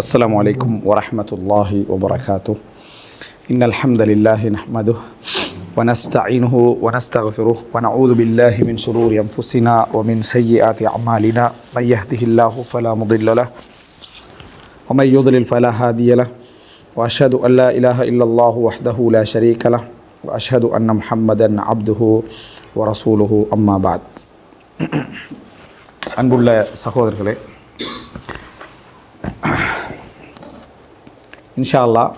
السلام عليكم ورحمة الله وبركاته. إن الحمد لله نحمده ونستعينه ونستغفره ونعوذ بالله من شرور أنفسنا ومن سيئات أعمالنا. من يهده الله فلا مضل له ومن يضلل فلا هادي له وأشهد أن لا إله إلا الله وحده لا شريك له وأشهد أن محمدا عبده ورسوله أما بعد. அன்புள்ள சகோதரர்களே, இன்ஷா அல்லாஹ்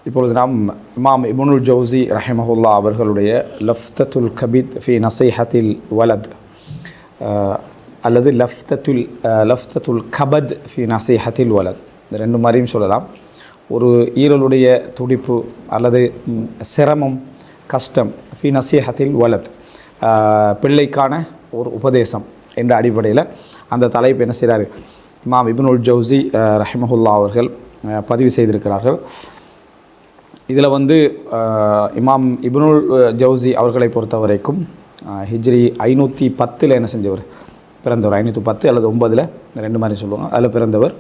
இப்பொழுது நாம் இமாம் இப்னுல் ஜௌசி ரஹிமஹுல்லா அவர்களுடைய லஃப்தத்துல் கபீத் ஃபி நசீஹத்தில் வலத் அல்லது லஃப்தத்துல் கபத் ஃபி நசீஹத்தில் வலத், இந்த ரெண்டு மாதிரியும் சொல்லலாம். ஒரு ஈரலுடைய துடிப்பு அல்லது சிரமம், கஷ்டம், ஃபி நசீஹத்தில் வலத், பிள்ளைக்கான ஒரு உபதேசம் என்ற அடிப்படையில் அந்த தலைப்பு என்ன செய்கிறாரு இமாம் இப்னுல் ஜௌசி ரஹிமஹுல்லா அவர்கள் பதிவு செய்திருக்கிறார்கள். இதில் இமாம் இப்னுல் ஜௌசி அவர்களை பொறுத்த வரைக்கும் ஹிஜ்ரி 510 என்ன செஞ்சவர், பிறந்தவர். 510 அல்லது 9 ரெண்டு மாதிரி சொல்லுவாங்க, அதில் பிறந்தவர்.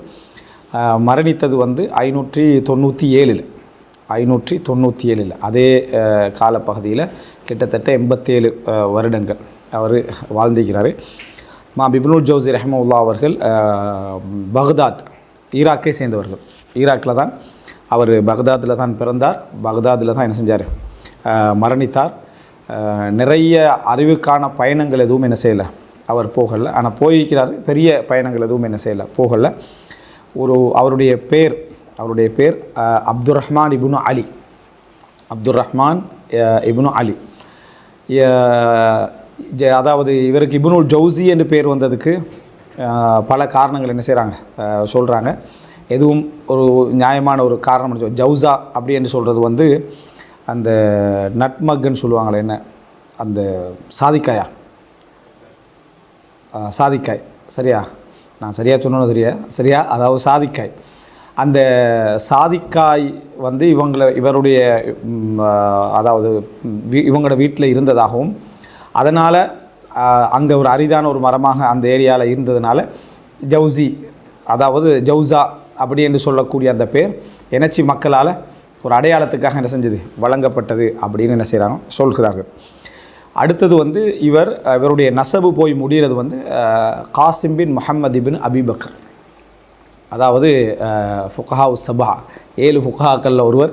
மரணித்தது 597 அதே காலப்பகுதியில் கிட்டத்தட்ட 87 வருடங்கள் அவர் வாழ்ந்திருக்கிறார். இமாம் இப்னுல் ஜௌசி ரஹிமஹுல்லா அவர்கள் பக்தாத், ஈராக்கை சேர்ந்தவர்கள். ஈராக்கில் தான் அவர், பக்தாத்தில் தான் பிறந்தார், பக்தாத்தில் தான் என்ன செஞ்சார், மரணித்தார். நிறைய அறிவுக்கான பயணங்கள் எதுவும் என்ன செய்யலை, அவர் போகலை. ஆனால் போயிருக்கிறார், பெரிய பயணங்கள் எதுவும் என்ன செய்யலை, போகலை. அவருடைய பேர் அப்துர் ரஹ்மான் இப்னு அலி. அதாவது இவருக்கு இப்னுல் ஜௌசி என்று பேர் வந்ததுக்கு பல காரணங்கள் என்ன செய்கிறாங்க, சொல்கிறாங்க. எதுவும் ஒரு நியாயமான ஒரு காரணம். ஜவுசா அப்படி என்று சொல்கிறது அந்த நட்மக்குன்னு சொல்லுவாங்களே, என்ன அந்த சாதிக்காய் சரியா, நான் சரியாக சொன்னது சரியா, அதாவது சாதிக்காய். அந்த சாதிக்காய் இவருடைய அதாவது இவங்களோட வீட்டில் இருந்ததாகவும், அதனால் அங்கே ஒரு அரிதான ஒரு மரமாக அந்த ஏரியாவில் இருந்ததுனால ஜவுசி, அதாவது ஜவுசா அப்படி என்று சொல்லக்கூடிய அந்த பேர் எனச்சி மக்களால் ஒரு அடையாளத்துக்காக என்ன செஞ்சது, வழங்கப்பட்டது அப்படின்னு என்ன செய்கிறாங்க, சொல்கிறார்கள். அடுத்தது இவருடைய நசபு போய் முடிகிறது காசிம் பின் முஹம்மது இபின் அபிபக்கர். அதாவது ஃபுகஹா சபா, 7 ஃபுகஹாக்களில் ஒருவர்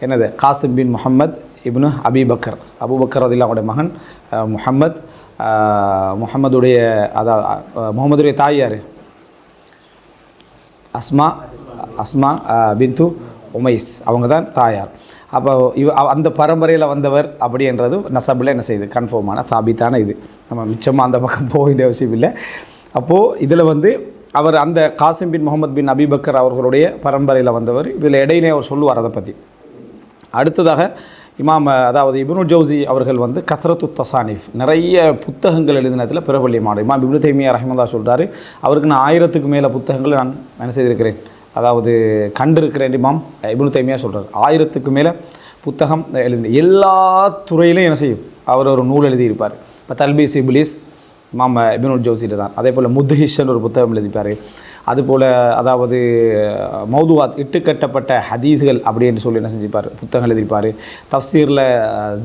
என்னது, காசிம் பின் முஹம்மது இப்னு அபிபக்கர். அபூபக்கர் ரலியல்லாஹு மகன் முஹம்மதுடைய முகமதுடைய தாய் யார், அஸ்மா பின்து உமைஸ், அவங்க தான் தாயார். அப்போ அந்த பரம்பரையில் வந்தவர் அப்படின்றது நசபில் என்ன செய்யுது, கன்ஃபார்மான சாபித்தான இது. நம்ம மிச்சமாக அந்த பக்கம் போக வேண்டிய அவசியம் இல்லை. அப்போது இதில் அவர் அந்த காசிம் பின் முகமது பின் அபிபக்கர் அவர்களுடைய பரம்பரையில் வந்தவர். இதில் இடையிலே அவர் சொல்லுவார் அதை பற்றி. அடுத்ததாக அதாவது இப்னுல் ஜௌசி அவர்கள் கத்ரத்து தசானிஃப், நிறைய புத்தகங்கள் எழுதினதில் பிரபல்யமான இமாம் இப்னு தைமியா ரஹிமஹுல்லாஹ் சொல்கிறாரு, அவருக்கு நான் 1000க்கு மேலே புத்தகங்களை நான் என்ன செய்திருக்கிறேன், அதாவது கண்டிருக்கிறேன். இமாம் இப்னு தைமியா சொல்கிறார் 1000க்கு மேலே புத்தகம் எழுதி, எல்லா துறையிலையும் என்ன செய்யும், அவர் ஒரு நூல் எழுதியிருப்பார். இப்போ தல்பீஸ் இப்லீஸ் இமாம் இப்னுல் ஜௌசியில தான். அதே போல் முத்ஹிஷன் ஒரு புத்தகம் எழுதிப்பார். அதுபோல் அதாவது மௌதுவாத், இட்டுக்கட்டப்பட்ட ஹதீஸ்கள் அப்படின்னு சொல்லி என்ன செஞ்சுப்பார், புத்தகம் எழுதிப்பார். தஃப்சீரில்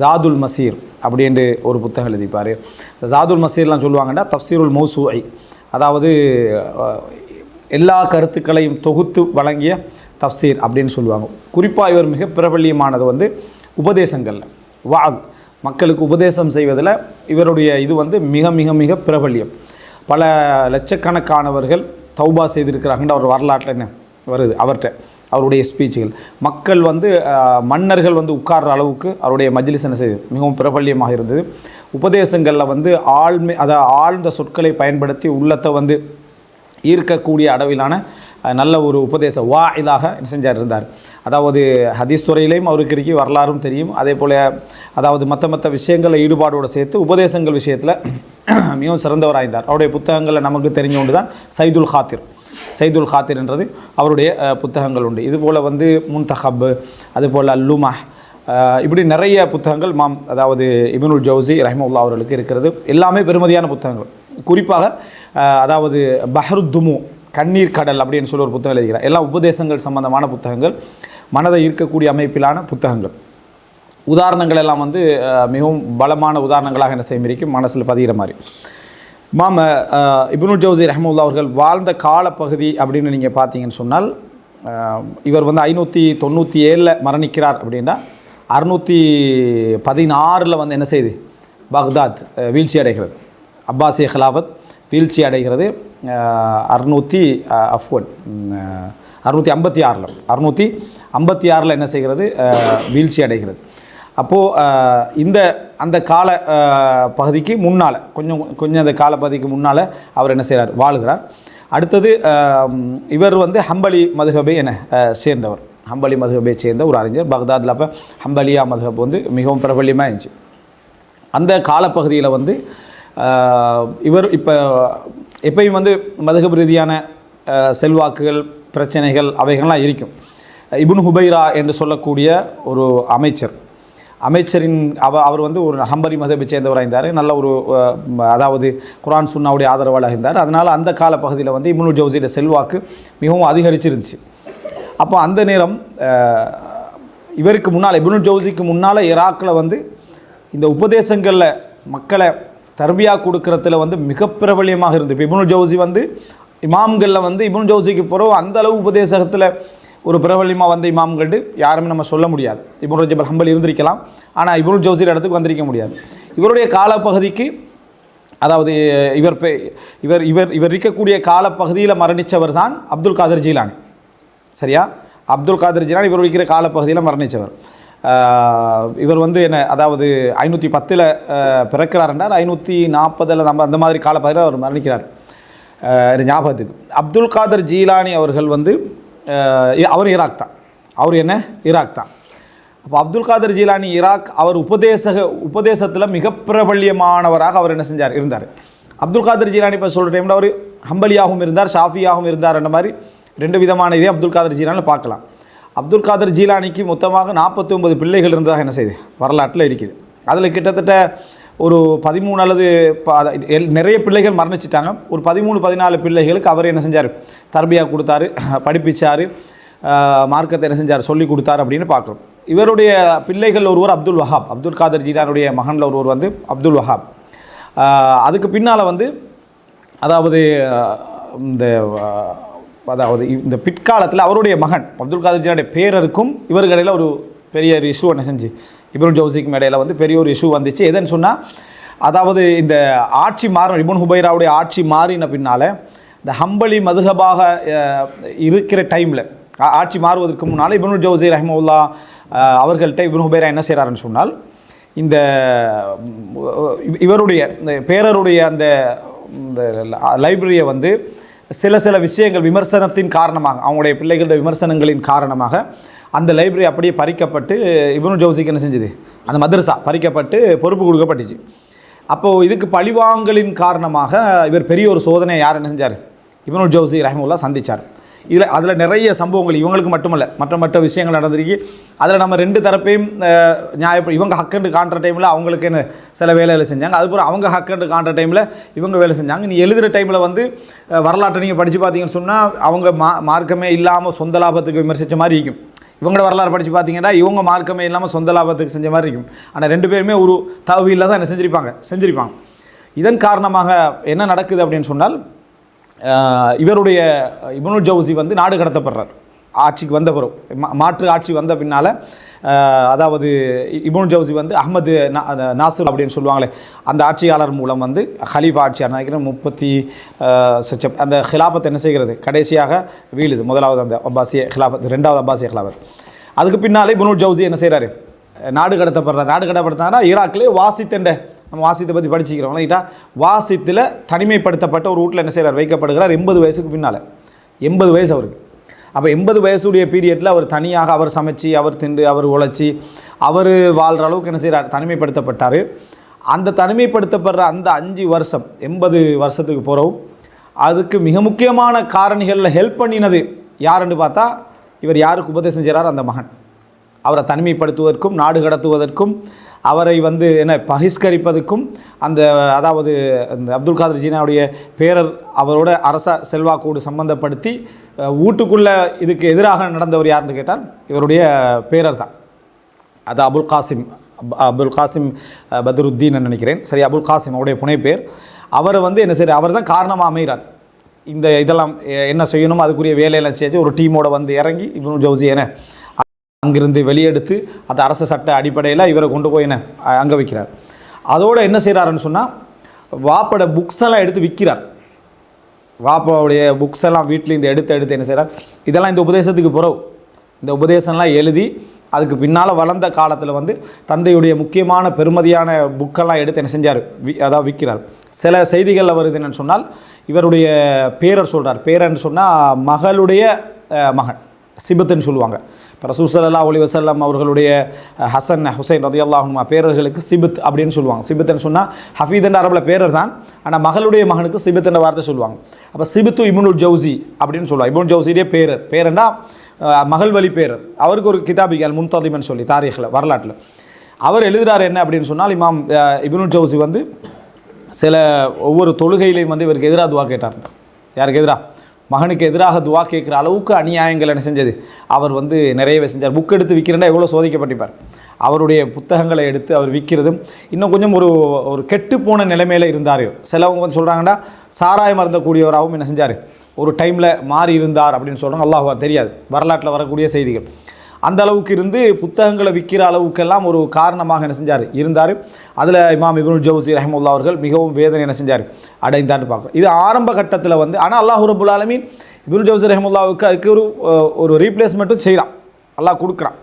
ஜாதுல் மசீர் அப்படின்ட்டு ஒரு புத்தகம் எழுதிப்பார். ஜாதுல் மசீர்லாம் சொல்லுவாங்கன்னா தஃப்சீருல் மௌசூஇ, அதாவது எல்லா கருத்துக்களையும் தொகுத்து வழங்கிய தஃப்சீர் அப்படின்னு சொல்லுவாங்க. குறிப்பாக இவர் மிக பிரபல்யமானது உபதேசங்களில், மக்களுக்கு உபதேசம் செய்வதில் இவருடைய இது மிக மிக மிக பிரபல்யம். பல லட்சக்கணக்கானவர்கள் தௌபா செய்திருக்கிறாங்கன்னு அவர் வரலாற்றில் என்ன வருது, அவருடைய ஸ்பீச்சுகள். மக்கள் மன்னர்கள் உட்கார்ற அளவுக்கு அவருடைய மஜ்லிஸ் என்ன செய்யுது, மிகவும் பிரபல்யமாக இருந்தது. உபதேசங்களில் ஆழ்ந்த சொற்களை பயன்படுத்தி உள்ளத்தை ஈர்க்கக்கூடிய அளவிலான நல்ல ஒரு உபதேச வாயிலாக செஞ்சார் இருந்தார். அதாவது ஹதீஸ் துறையிலையும் அவருக்கு இருக்கி வரலாறும் தெரியும். அதே போல் அதாவது மற்ற விஷயங்களில் ஈடுபாடோடு சேர்த்து உபதேசங்கள் விஷயத்தில் மிகவும் சிறந்தவராயிருந்தார். அவருடைய புத்தகங்களில் நமக்கு தெரிஞ்ச ஒன்று தான் சைதுல் ஹாத்திர் என்றது அவருடைய புத்தகங்கள் உண்டு. இதுபோல் முன்தஹப், அதுபோல் அல்லுமா, இப்படி நிறைய புத்தகங்கள் அதாவது இப்னுல் ஜௌசி ரஹிமஹுல்லாஹ் அவர்களுக்கு இருக்கிறது. எல்லாமே பெருமதியான புத்தகங்கள். குறிப்பாக அதாவது பஹ்ருத்துமு கண்ணீர் கடல் அப்படின்னு சொல்லி ஒரு புத்தகம் எழுதுகிறார். எல்லாம் உபதேசங்கள் சம்பந்தமான புத்தகங்கள், மனதை ஈர்க்கக்கூடிய அமைப்பிலான புத்தகங்கள். உதாரணங்கள் எல்லாம் வந்து மிகவும் பலமான உதாரணங்களாக என்ன செய்யும் இருக்கும், மனசில் பதிகிற மாதிரி. இமாம் இப்னுல் ஜௌசி ரஹ்மத்துல்லாஹி அவர்கள் வாழ்ந்த காலப்பகுதி அப்படின்னு நீங்கள் பார்த்தீங்கன்னு சொன்னால், இவர் வந்து 597 மரணிக்கிறார் அப்படின்னா 616 வந்து என்ன செய்யுது, பக்தாத் வீழ்ச்சி அடைகிறது, அப்பாசிய ஹிலாஃபத் வீழ்ச்சி அடைகிறது. 656 என்ன செய்கிறது, வீழ்ச்சி அடைகிறது. அப்போது அந்த கால பகுதிக்கு முன்னால் கொஞ்சம் அந்த கால பகுதிக்கு முன்னால் அவர் என்ன செய்கிறார், வாழ்கிறார். அடுத்தது இவர் வந்து ஹம்பலி மதுஹபை என சேர்ந்தவர், ஹம்பலி மதுஹபை சேர்ந்த ஒரு அறிஞர். பக்தாதில் அப்போ ஹம்பலியா மதுஹப் வந்து மிகவும் பிரபல்யமாக இருந்துச்சு. அந்த காலப்பகுதியில் வந்து இவர் எப்பயும் வந்து மதுஹப் ரீதியான செல்வாக்குகள், பிரச்சனைகள் அவைகள்லாம் இருக்கும். இப்னு ஹுபைரா என்று சொல்லக்கூடிய ஒரு அமைச்சரின் அவர் வந்து ஒரு ஹம்பலி மதுஹபை சேர்ந்தவராக இருந்தார். நல்ல ஒரு அதாவது குர்ஆன் சுன்னாவுடைய ஆதரவாளராக இருந்தார். அதனால் அந்த காலப்பகுதியில் வந்து இப்னுல் ஜௌசியோட செல்வாக்கு மிகவும் அதிகரிச்சிருந்துச்சு. அப்போ அந்த நேரம் இவருக்கு முன்னால், இப்னுல் ஜௌசிக்கு முன்னால் ஈராக்கில் வந்து இந்த உபதேசங்களில் மக்களை தர்பியா கொடுக்கறதுல வந்து மிக பிரபல்யமாக இருந்தது. இப்போ இப்னுல் ஜௌசி வந்து இமாம்களில் வந்து இப்னுல் ஜௌசிக்கு பிறகு அந்த அளவு உபதேசத்தில் ஒரு பிரபல்யமாக வந்த இமாம்கள் யாருமே நம்ம சொல்ல முடியாது. இப்னு ரஜப் அல் ஹம்பலி இருந்திருக்கலாம், ஆனால் இப்னுல் ஜௌசி இடத்துக்கு வந்திருக்க முடியாது. இவருடைய காலப்பகுதிக்கு, அதாவது இவர் இருக்கக்கூடிய காலப்பகுதியில் மரணித்தவர் தான் அப்துல் காதர் ஜீலானி. சரியா, அப்துல் காதர் ஜீலானி இவர் இருக்கிற காலப்பகுதியில் மரணித்தவர். இவர் வந்து என்ன, அதாவது 510 பிறக்கிறார் என்றார், 540 நம்ம அந்த மாதிரி காலப்பகுதியில் அவர் மரணிக்கிறார். ஞாபகத்துக்கு அப்துல் காதர் ஜீலானி அவர்கள் வந்து அவர் ஈராக் தான், அவர் என்ன ஈராக் தான். அப்போ அப்துல் காதர் ஜீலானி ஈராக், அவர் உபதேசத்தில் மிக பிரபல்யமானவராக அவர் என்ன செஞ்சார், இருந்தார். அப்துல் காதர் ஜீலானி இப்போ சொல்கிற டைமில் அவர் ஹம்பலியாகவும் இருந்தார், ஷாஃபியாகவும் இருந்தார். அந்த மாதிரி 2 விதமான இதே அப்துல் காதர் ஜீலானில் பார்க்கலாம். அப்துல் காதர் ஜீலானிக்கு மொத்தமாக 49 பிள்ளைகள் இருந்ததாக என்ன செய்யுது, வரலாற்றில் இருக்குது. அதில் கிட்டத்தட்ட ஒரு 13 அல்லது நிறைய பிள்ளைகள் மரணிச்சிட்டாங்க. ஒரு 13-14 பிள்ளைகளுக்கு அவர் என்ன செஞ்சார், தர்பியா கொடுத்தாரு, படிப்பிச்சார், மார்க்கத்தை என்ன செஞ்சார், சொல்லி கொடுத்தார் அப்படின்னு பார்க்குறோம். இவருடைய பிள்ளைகள் ஒருவர் அப்துல் வஹாப், அப்துல் காதர் ஜீலானுடைய மகனில் ஒருவர் வந்து அப்துல் வஹாப். அதுக்கு பின்னால் வந்து அதாவது இந்த பிற்காலத்தில் அவருடைய மகன் அப்துல் காதர் ஜீலானுடைய பேரருக்கும் இவர்களில் ஒரு பெரிய ஒரு இஷ்யூ என்ன செஞ்சு, இப்னுல் ஜௌசிக்கு இடையில வந்து பெரிய ஒரு இஷ்யூ வந்துச்சு. எதுன்னு சொன்னால், அதாவது இந்த ஆட்சி இப்னு ஹுபைராவுடைய ஆட்சி மாறின பின்னால் இந்த ஹம்பலி மதுஹபாக இருக்கிற டைமில், ஆட்சி மாறுவதற்கு முன்னால் இப்னுல் ஜௌசி ரஹ்மத்துல்லாஹ் அவர்கள்ட்ட இப்னு ஹுபைரா என்ன செய்கிறாருன்னு சொன்னால், இந்த இவருடைய இந்த பேரருடைய அந்த லைப்ரரியை வந்து சில விஷயங்கள் விமர்சனத்தின் காரணமாக, அவங்களுடைய பிள்ளைகளுடைய விமர்சனங்களின் காரணமாக அந்த லைப்ரரி அப்படியே பறிக்கப்பட்டு இப்னு ஜௌசிக்கு என்ன செஞ்சுது, அந்த மதரசா பறிக்கப்பட்டு பொறுப்பு கொடுக்கப்பட்டுச்சு. அப்போது இதுக்கு பழிவாங்கலின் காரணமாக இவர் பெரிய ஒரு சோதனை யார் என்ன செஞ்சார், இப்னுல் ஜௌசி ரஹ்மத்துல்லாஹ் சந்தித்தார். அதில் நிறைய சம்பவங்கள் இவங்களுக்கு மட்டுமல்ல, மற்ற விஷயங்கள் நடந்திருக்கு. அதில் நம்ம 2 தரப்பையும் இவங்க ஹக்கண்டு காண்ற டைமில் அவங்களுக்கு என்ன சில வேலைகளை செஞ்சாங்க, அதுபோல் அவங்க ஹக்கண்டு காண்ற டைமில் இவங்க வேலை செஞ்சாங்க. நீ எழுதுகிற டைமில் வந்து வரலாற்றை நீங்கள் படித்து பார்த்தீங்கன்னு சொன்னால், அவங்க மார்க்கமே இல்லாமல் சொந்த லாபத்துக்கு விமர்சித்த மாதிரி இருக்கும். இவங்களோட வரலாறு படித்து பார்த்தீங்கன்னா இவங்க மார்க்கமே இல்லாமல் சொந்த லாபத்துக்கு செஞ்ச மாதிரி இருக்கும். ஆனால் 2 பேருமே ஒரு தவியில் தான் என்ன செஞ்சிருப்பாங்க. இதன் காரணமாக என்ன நடக்குது அப்படின்னு சொன்னால், இவருடைய இப்னுல் ஜௌசி வந்து நாடு கடத்தப்படுறார். ஆட்சிக்கு வந்த பிறகு, மாற்று ஆட்சி வந்த பின்னால், அதாவது இப்னுல் ஜௌசி வந்து அஹ்மது நாசிர் அப்படின்னு சொல்லுவாங்களே, அந்த ஆட்சியாளர் மூலம் வந்து ஹலீஃபா ஆட்சியாளர் நினைக்கிறேன் 30 அந்த ஹிலாபத் என்ன செய்கிறது, கடைசியாக வீழுது. முதலாவது அந்த அப்பாசிய ஹிலாபத், 2வது அப்பாசிய ஹிலாபத். அதுக்கு பின்னாலே இப்னுல் ஜௌசி என்ன செய்கிறாரு, நாடு கடத்தப்படுறார். நாடு கடத்தப்படுத்தாங்கன்னா ஈராக்கிலே வாசித்தெண்ட, நம்ம வாசித்தை பற்றி படிச்சுக்கிறோம் இல்லைட்டா, வாசித்தில் தனிமைப்படுத்தப்பட்ட ஒரு வீட்டில் என்ன செய்கிறார், வைக்கப்படுகிறார் 80 வயசுக்கு பின்னால். 80 வயசு அவருக்கு. அப்போ 80 வயசுடைய பீரியடில் அவர் தனியாக அவர் சமைச்சு, அவர் திண்டு, அவர் உழைச்சி, அவர் வாழ்கிற அளவுக்கு என்ன செய்கிறார், தனிமைப்படுத்தப்பட்டார். அந்த தனிமைப்படுத்தப்படுற அந்த 5 வருஷம் 80 வருஷத்துக்கு போகிறவும் அதுக்கு மிக முக்கியமான காரணிகளில் ஹெல்ப் பண்ணினது யாருன்னு பார்த்தா, இவர் யாருக்கு உபதேசம் செய்கிறார், அந்த மகன். அவரை தனிமைப்படுத்துவதற்கும் நாடு கடத்துவதற்கும் அவரை வந்து என்ன பகிஷ்கரிப்பதுக்கும் அந்த அதாவது அந்த அப்துல் காதர் ஜீனாவுடைய பேரர் அவரோட அரச செல்வாக்கோடு சம்பந்தப்படுத்தி வீட்டுக்குள்ளே இதுக்கு எதிராக நடந்தவர் யாருன்னு கேட்டால் இவருடைய பேரர் தான். அது அபுல் காசிம் பத்ருத்தீன் நினைக்கிறேன், சரி, அபுல் காசிம் அவருடைய புனை பேர். அவரை வந்து என்ன சரி அவர் தான் காரணமாக அமைகிறார். இந்த இதெல்லாம் என்ன செய்யணும் அதுக்குரிய வேலையெல்லாம் செஞ்சு ஒரு டீமோட வந்து இறங்கி இப்னு ஜௌசி என்ன அங்கிருந்து வெளியெடுத்து அந்த அரச சட்ட அடிப்படையில் இவரை கொண்டு போய் என்ன அங்கே வைக்கிறார். அதோடு என்ன செய்கிறாருன்னு சொன்னால் வாப்போட புக்ஸ் எல்லாம் எடுத்து விற்கிறார். வாப்பாவுடைய புக்ஸ் எல்லாம் வீட்டிலேருந்து எடுத்து என்ன செய்கிறார், இதெல்லாம் இந்த உபதேசத்துக்கு பிறகு இந்த உபதேசம்லாம் எழுதி அதுக்கு பின்னால் வளர்ந்த காலத்தில் வந்து தந்தையுடைய முக்கியமான பெருமதியான புக்கெல்லாம் எடுத்து என்ன செஞ்சார், அதாவது விற்கிறார். சில செய்திகளில் வருது என்னென்னு சொன்னால் இவருடைய பேரர் சொல்கிறார். பேரன்னு சொன்னால் மகளுடைய மகன் சிபத்துன்னு சொல்லுவாங்க. இப்போ ரசூல் ஸல்லல்லாஹு அலைஹி வஸல்லம் அவர்களுடைய ஹசன் ஹுசைன் ரலியல்லாஹு அன்ஹுமா பேரர்களுக்கு சிபத் அப்படின்னு சொல்லுவாங்க. சிபத்துன்னு சொன்னால் ஹஃபீத் என்ற அரபில் பேரர் தான், ஆனால் மகளுடைய மகனுக்கு சிபத் என்ற வார்த்தை சொல்லுவாங்க. அப்போ சிபத்து இப்னுல் ஜௌசி அப்படின்னு சொல்லுவாங்க. இப்னுல் ஜௌசியுடைய பேரன்னா மகள் வழி பேரர். அவருக்கு ஒரு கிதாபிக் அல் முன்ததிம்னு சொல்லி தாரீഖில் வரலாற்றில் அவர் எழுதுகிறார். என்ன அப்படின்னு சொன்னால் இமாம் இப்னுல் ஜௌசி வந்து சில ஒவ்வொரு தொழுகையிலையும் வந்து இவருக்கு எதிராக துவா கேட்டார். யாருக்கு எதிராக? மகனுக்கு எதிராக துவா கேட்குற அளவுக்கு அநியாயங்கள் என்ன செஞ்சது அவர் வந்து நிறையவே செஞ்சார். புக் எடுத்து விற்கிறேன்னா எவ்வளோ சோதிக்கப்பட்டிருப்பார். அவருடைய புத்தகங்களை எடுத்து அவர் விற்கிறதும் இன்னும் கொஞ்சம் ஒரு கெட்டு போன நிலைமையில் இருந்தார். சிலவங்க வந்து சொல்கிறாங்கன்னா சாராயம் அருந்தக்கூடியவராகவும் என்ன செஞ்சார், ஒரு டைமில் மாறி இருந்தார் அப்படின்னு சொல்கிறாங்க. அல்லாஹ் தெரியாது, வரலாற்றில் வரக்கூடிய செய்திகள். அந்த அளவுக்கு இருந்து புத்தகங்களை விற்கிற அளவுக்கெல்லாம் ஒரு காரணமாக என்ன செஞ்சார் இருந்தார். அதில் இமாம் இப்னுல் ஜௌசி ரஹ்மத்துல்லாஹி அவர்கள் மிகவும் வேதனை என்ன செஞ்சார் அடைந்தார்னு பார்க்குறோம். இது ஆரம்ப கட்டத்தில் வந்து, ஆனால் அல்லாஹ் ரப்புல் ஆலமீன் இப்னுல் ஜௌசி ரஹ்மத்துல்லாஹிக்கு அதுக்கு ஒரு ரீப்ளேஸ்மெண்ட்டும் செய்கிறான், அல்லாஹ் கொடுக்குறான்.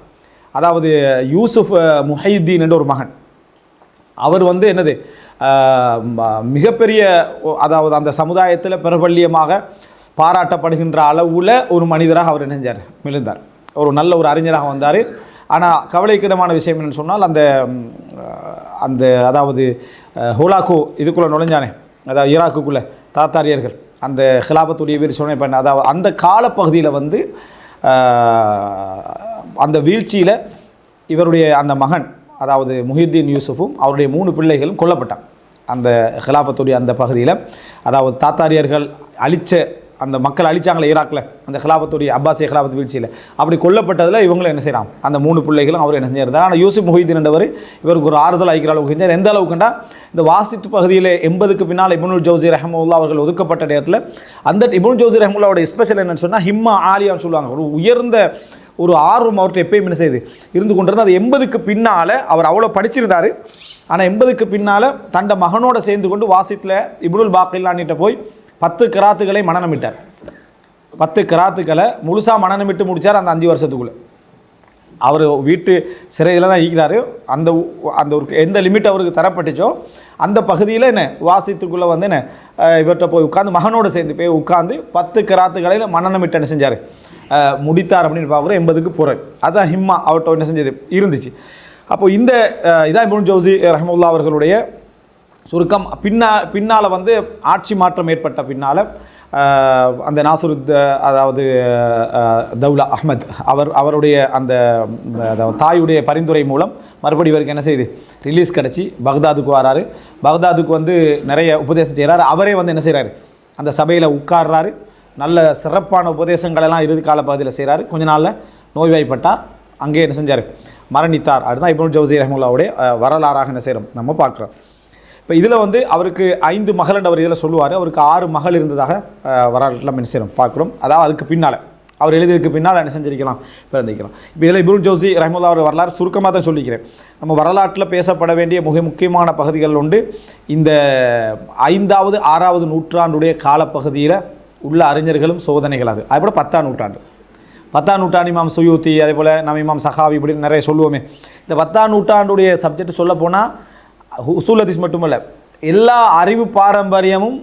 அதாவது யூசுஃப் முஹைதீன் என்ற ஒரு மகன், அவர் வந்து என்னது மிகப்பெரிய அதாவது அந்த சமுதாயத்தில் பிரபல்யமாக பாராட்டப்படுகின்ற அளவில் ஒரு மனிதராக அவர் நினைஞ்சார், மிழுந்தார். ஒரு நல்ல ஒரு அறிஞராக வந்தார். ஆனால் கவலைக்கிடமான விஷயம் என்னென்னு சொன்னால் அந்த அதாவது ஹோலாக்கோ இதுக்குள்ளே நுழைஞ்சானே, அதாவது ஈராக்குக்குள்ளே தாத்தாரியர்கள் அந்த ஹிலாபத்துடைய வீர் சொன்ன பண்ண, அதாவது அந்த காலப்பகுதியில் வந்து அந்த வீழ்ச்சியில் இவருடைய அந்த மகன் அதாவது முஹித்தீன் யூசுஃபும் அவருடைய 3 பிள்ளைகளும் கொல்லப்பட்டான். அந்த ஹிலாபத்துடைய அந்த பகுதியில் அதாவது தாத்தாரியர்கள் அழித்த அந்த மக்கள் அழிச்சாங்களே ஈராக்கில் அந்த ஹிலாபத்துடைய அப்பாசிய ஹிலாபத்து வீழ்ச்சியில் அப்படி கொல்லப்பட்டதில் இவங்களும் என்ன செய்கிறான், அந்த 3 பிள்ளைகளும் அவர் என்ன செஞ்சிருந்தார். ஆனால் யூசுப் முஹிதீன் என்றவர் இவருக்கு ஒரு ஆறுதல் அளிக்கிற அளவுக்கு செஞ்சார். எந்த அளவுக்குண்டா இந்த வாசித்து பகுதியில் 80க்கு பின்னால் இப்னுல் ஜௌசி ரஹ்மத்துல்லாஹி அவர்கள் ஒதுக்கப்பட்ட நேரத்தில் அந்த இப்னுல் ஜௌசி ரஹ்மத்துல்லாஹியோட ஸ்பெஷல் என்னன்னு சொன்னால் ஹிம்மா ஆலியான்னு சொல்லுவாங்க. ஒரு உயர்ந்த ஒரு ஆர்வம் அவர்கிட்ட எப்பயும் என்ன செய்யுது இருந்து கொண்டிருந்தது. அது 80க்கு பின்னால் அவர் அவ்வளோ படிச்சிருந்தார். ஆனால் 80க்கு பின்னால் தண்ட மகனோட சேர்ந்து கொண்டு வாசித்தில் இப்னுல் பாக்கில்லான்கிட்ட போய் 10 கிராத்துகளை மனநமிட்டார். 10 கிராத்துக்களை முழுசாக மனநமிட்டு முடித்தார் அந்த 5 வருஷத்துக்குள்ளே. அவர் வீட்டு சிறையில் தான் இருக்கிறாரு. அந்த அந்த ஒரு எந்த லிமிட் அவருக்கு தரப்பட்டுச்சோ அந்த பகுதியில் என்ன வாசித்துக்குள்ளே வந்து என்ன இவர்கிட்ட போய் உட்காந்து மகனோடு சேர்ந்து போய் உட்காந்து 10 கிராத்துக்களை மனநமிட்டு என்ன செஞ்சார் முடித்தார் அப்படின்னு பார்க்குறோம். 80க்கு பிறகு அதுதான் ஹிம்மா அவர்கிட்ட என்ன செஞ்சது இருந்துச்சு. அப்போது இந்த இதான் இப்னுல் ஜௌசி ரஹ்மத்துல்லாஹி அவர்களுடைய சுருக்கம். பின்னால் வந்து ஆட்சி மாற்றம் ஏற்பட்ட பின்னால் அந்த நாசருத் அதாவது தௌலா அஹ்மத் அவருடைய அந்த தாயுடைய பரிந்துரை மூலம் மறுபடி இவருக்கு என்ன செய்யுது ரிலீஸ் கிடச்சி பக்தாதுக்கு வராரு. பக்தாதுக்கு வந்து நிறைய உபதேசம் செய்கிறாரு. அவரே வந்து என்ன செய்கிறாரு அந்த சபையில் உட்கார்றாரு. நல்ல சிறப்பான உபதேசங்களெல்லாம் இறுதி கால பகுதியில் செய்கிறாரு. கொஞ்ச நாளில் நோய்வாய்ப்பட்டார். அங்கே என்ன செஞ்சார் மரணித்தார். அதுதான் இப்னுல் ஜௌசி ரஹ்மத்துல்லாஹியோடைய வரலாறாக என்ன செய்கிறோம் நம்ம பார்க்குறோம். இப்போ இதில் வந்து அவருக்கு 5 மகள் அவர் இதில் சொல்லுவார். அவருக்கு 6 மகள் இருந்ததாக வரலாற்றில் என்ன செய்கிறோம் பார்க்குறோம். அதாவது அதுக்கு பின்னால் அவர் எழுதியதுக்கு பின்னால் என்ன செஞ்சிருக்கலாம் பிறந்திருக்கலாம். இப்போ இதில் இப்னுல் ஜௌசி ரஹ்மத்துல்லாஹி அவர் வரலாறு சுருக்கமாக தான் சொல்லிக்கிறேன். நம்ம வரலாற்றில் பேசப்பட வேண்டிய முக்கியமான பகுதிகள் உண்டு. இந்த 5வது 6வது நூற்றாண்டுடைய காலப்பகுதியில் உள்ள அறிஞர்களும் சோதனைகள் அதுபோல் 10ஆம் நூற்றாண்டு 10ஆம் நூற்றாண்டு இமாம் சுயூத்தி அதே போல் நம்ம இமாம் சஹாவி இப்படின்னு நிறைய சொல்லுவோமே. இந்த 10ஆம் நூற்றாண்டுடைய சப்ஜெக்ட் சொல்ல போனால் உசூல் ஹதீஸ் மட்டுமல்ல எல்லா அறிவு பாரம்பரியமும்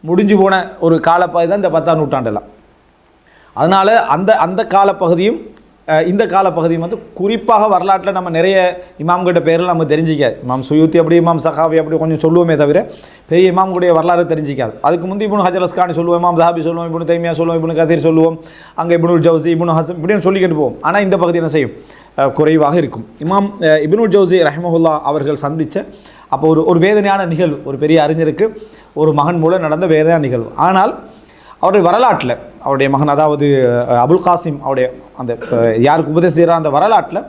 முடிஞ்சு போன ஒரு காலப்பகுதி தான் இந்த 10ஆம் நூற்றாண்டெல்லாம். அதனால் அந்த காலப்பகுதியும் இந்த காலப்பகுதியும் வந்து குறிப்பாக வரலாற்றில் நம்ம நிறைய இமாம்கிட்ட பேரில் நம்ம தெரிஞ்சிக்காது. இமாம் சுயூத்தி அப்படி இமாம் சஹாவி அப்படி கொஞ்சம் சொல்லுவோமே தவிர பெரிய இமாம்களுடைய வரலாறு தெரிஞ்சிக்காது. அதுக்கு முந்தி இப்னு ஹஜர் அஸ்கலானி சொல்லுவோம், இமாம் தஹாபி சொல்லுவோம், இப்னு தைமியா சொல்லுவோம், இப்னு கதீர் சொல்லுவோம், அங்கே இப்னுல் ஜௌசி இப்னு ஹசன் இப்படின்னு சொல்லிக்கிட்டு போவோம். ஆனால் இந்த பகுதி என்ன செய்யும் குறைவாக இருக்கும். இமாம் இப்னுல் ஜௌசி ரஹ்மஹுல்லா அவர்கள் சந்தித்த அப்போ ஒரு வேதனையான நிகழ்வு, ஒரு பெரிய அறிஞருக்கு ஒரு மகன் மூலம் நடந்த வேதனையான நிகழ்வு. ஆனால் அவருடைய வரலாற்றில் அவருடைய மகன், அதாவது அபுல் காசிம், அவருடைய அந்த யாருக்கு உபதேசம் செய்கிற அந்த வரலாற்றில்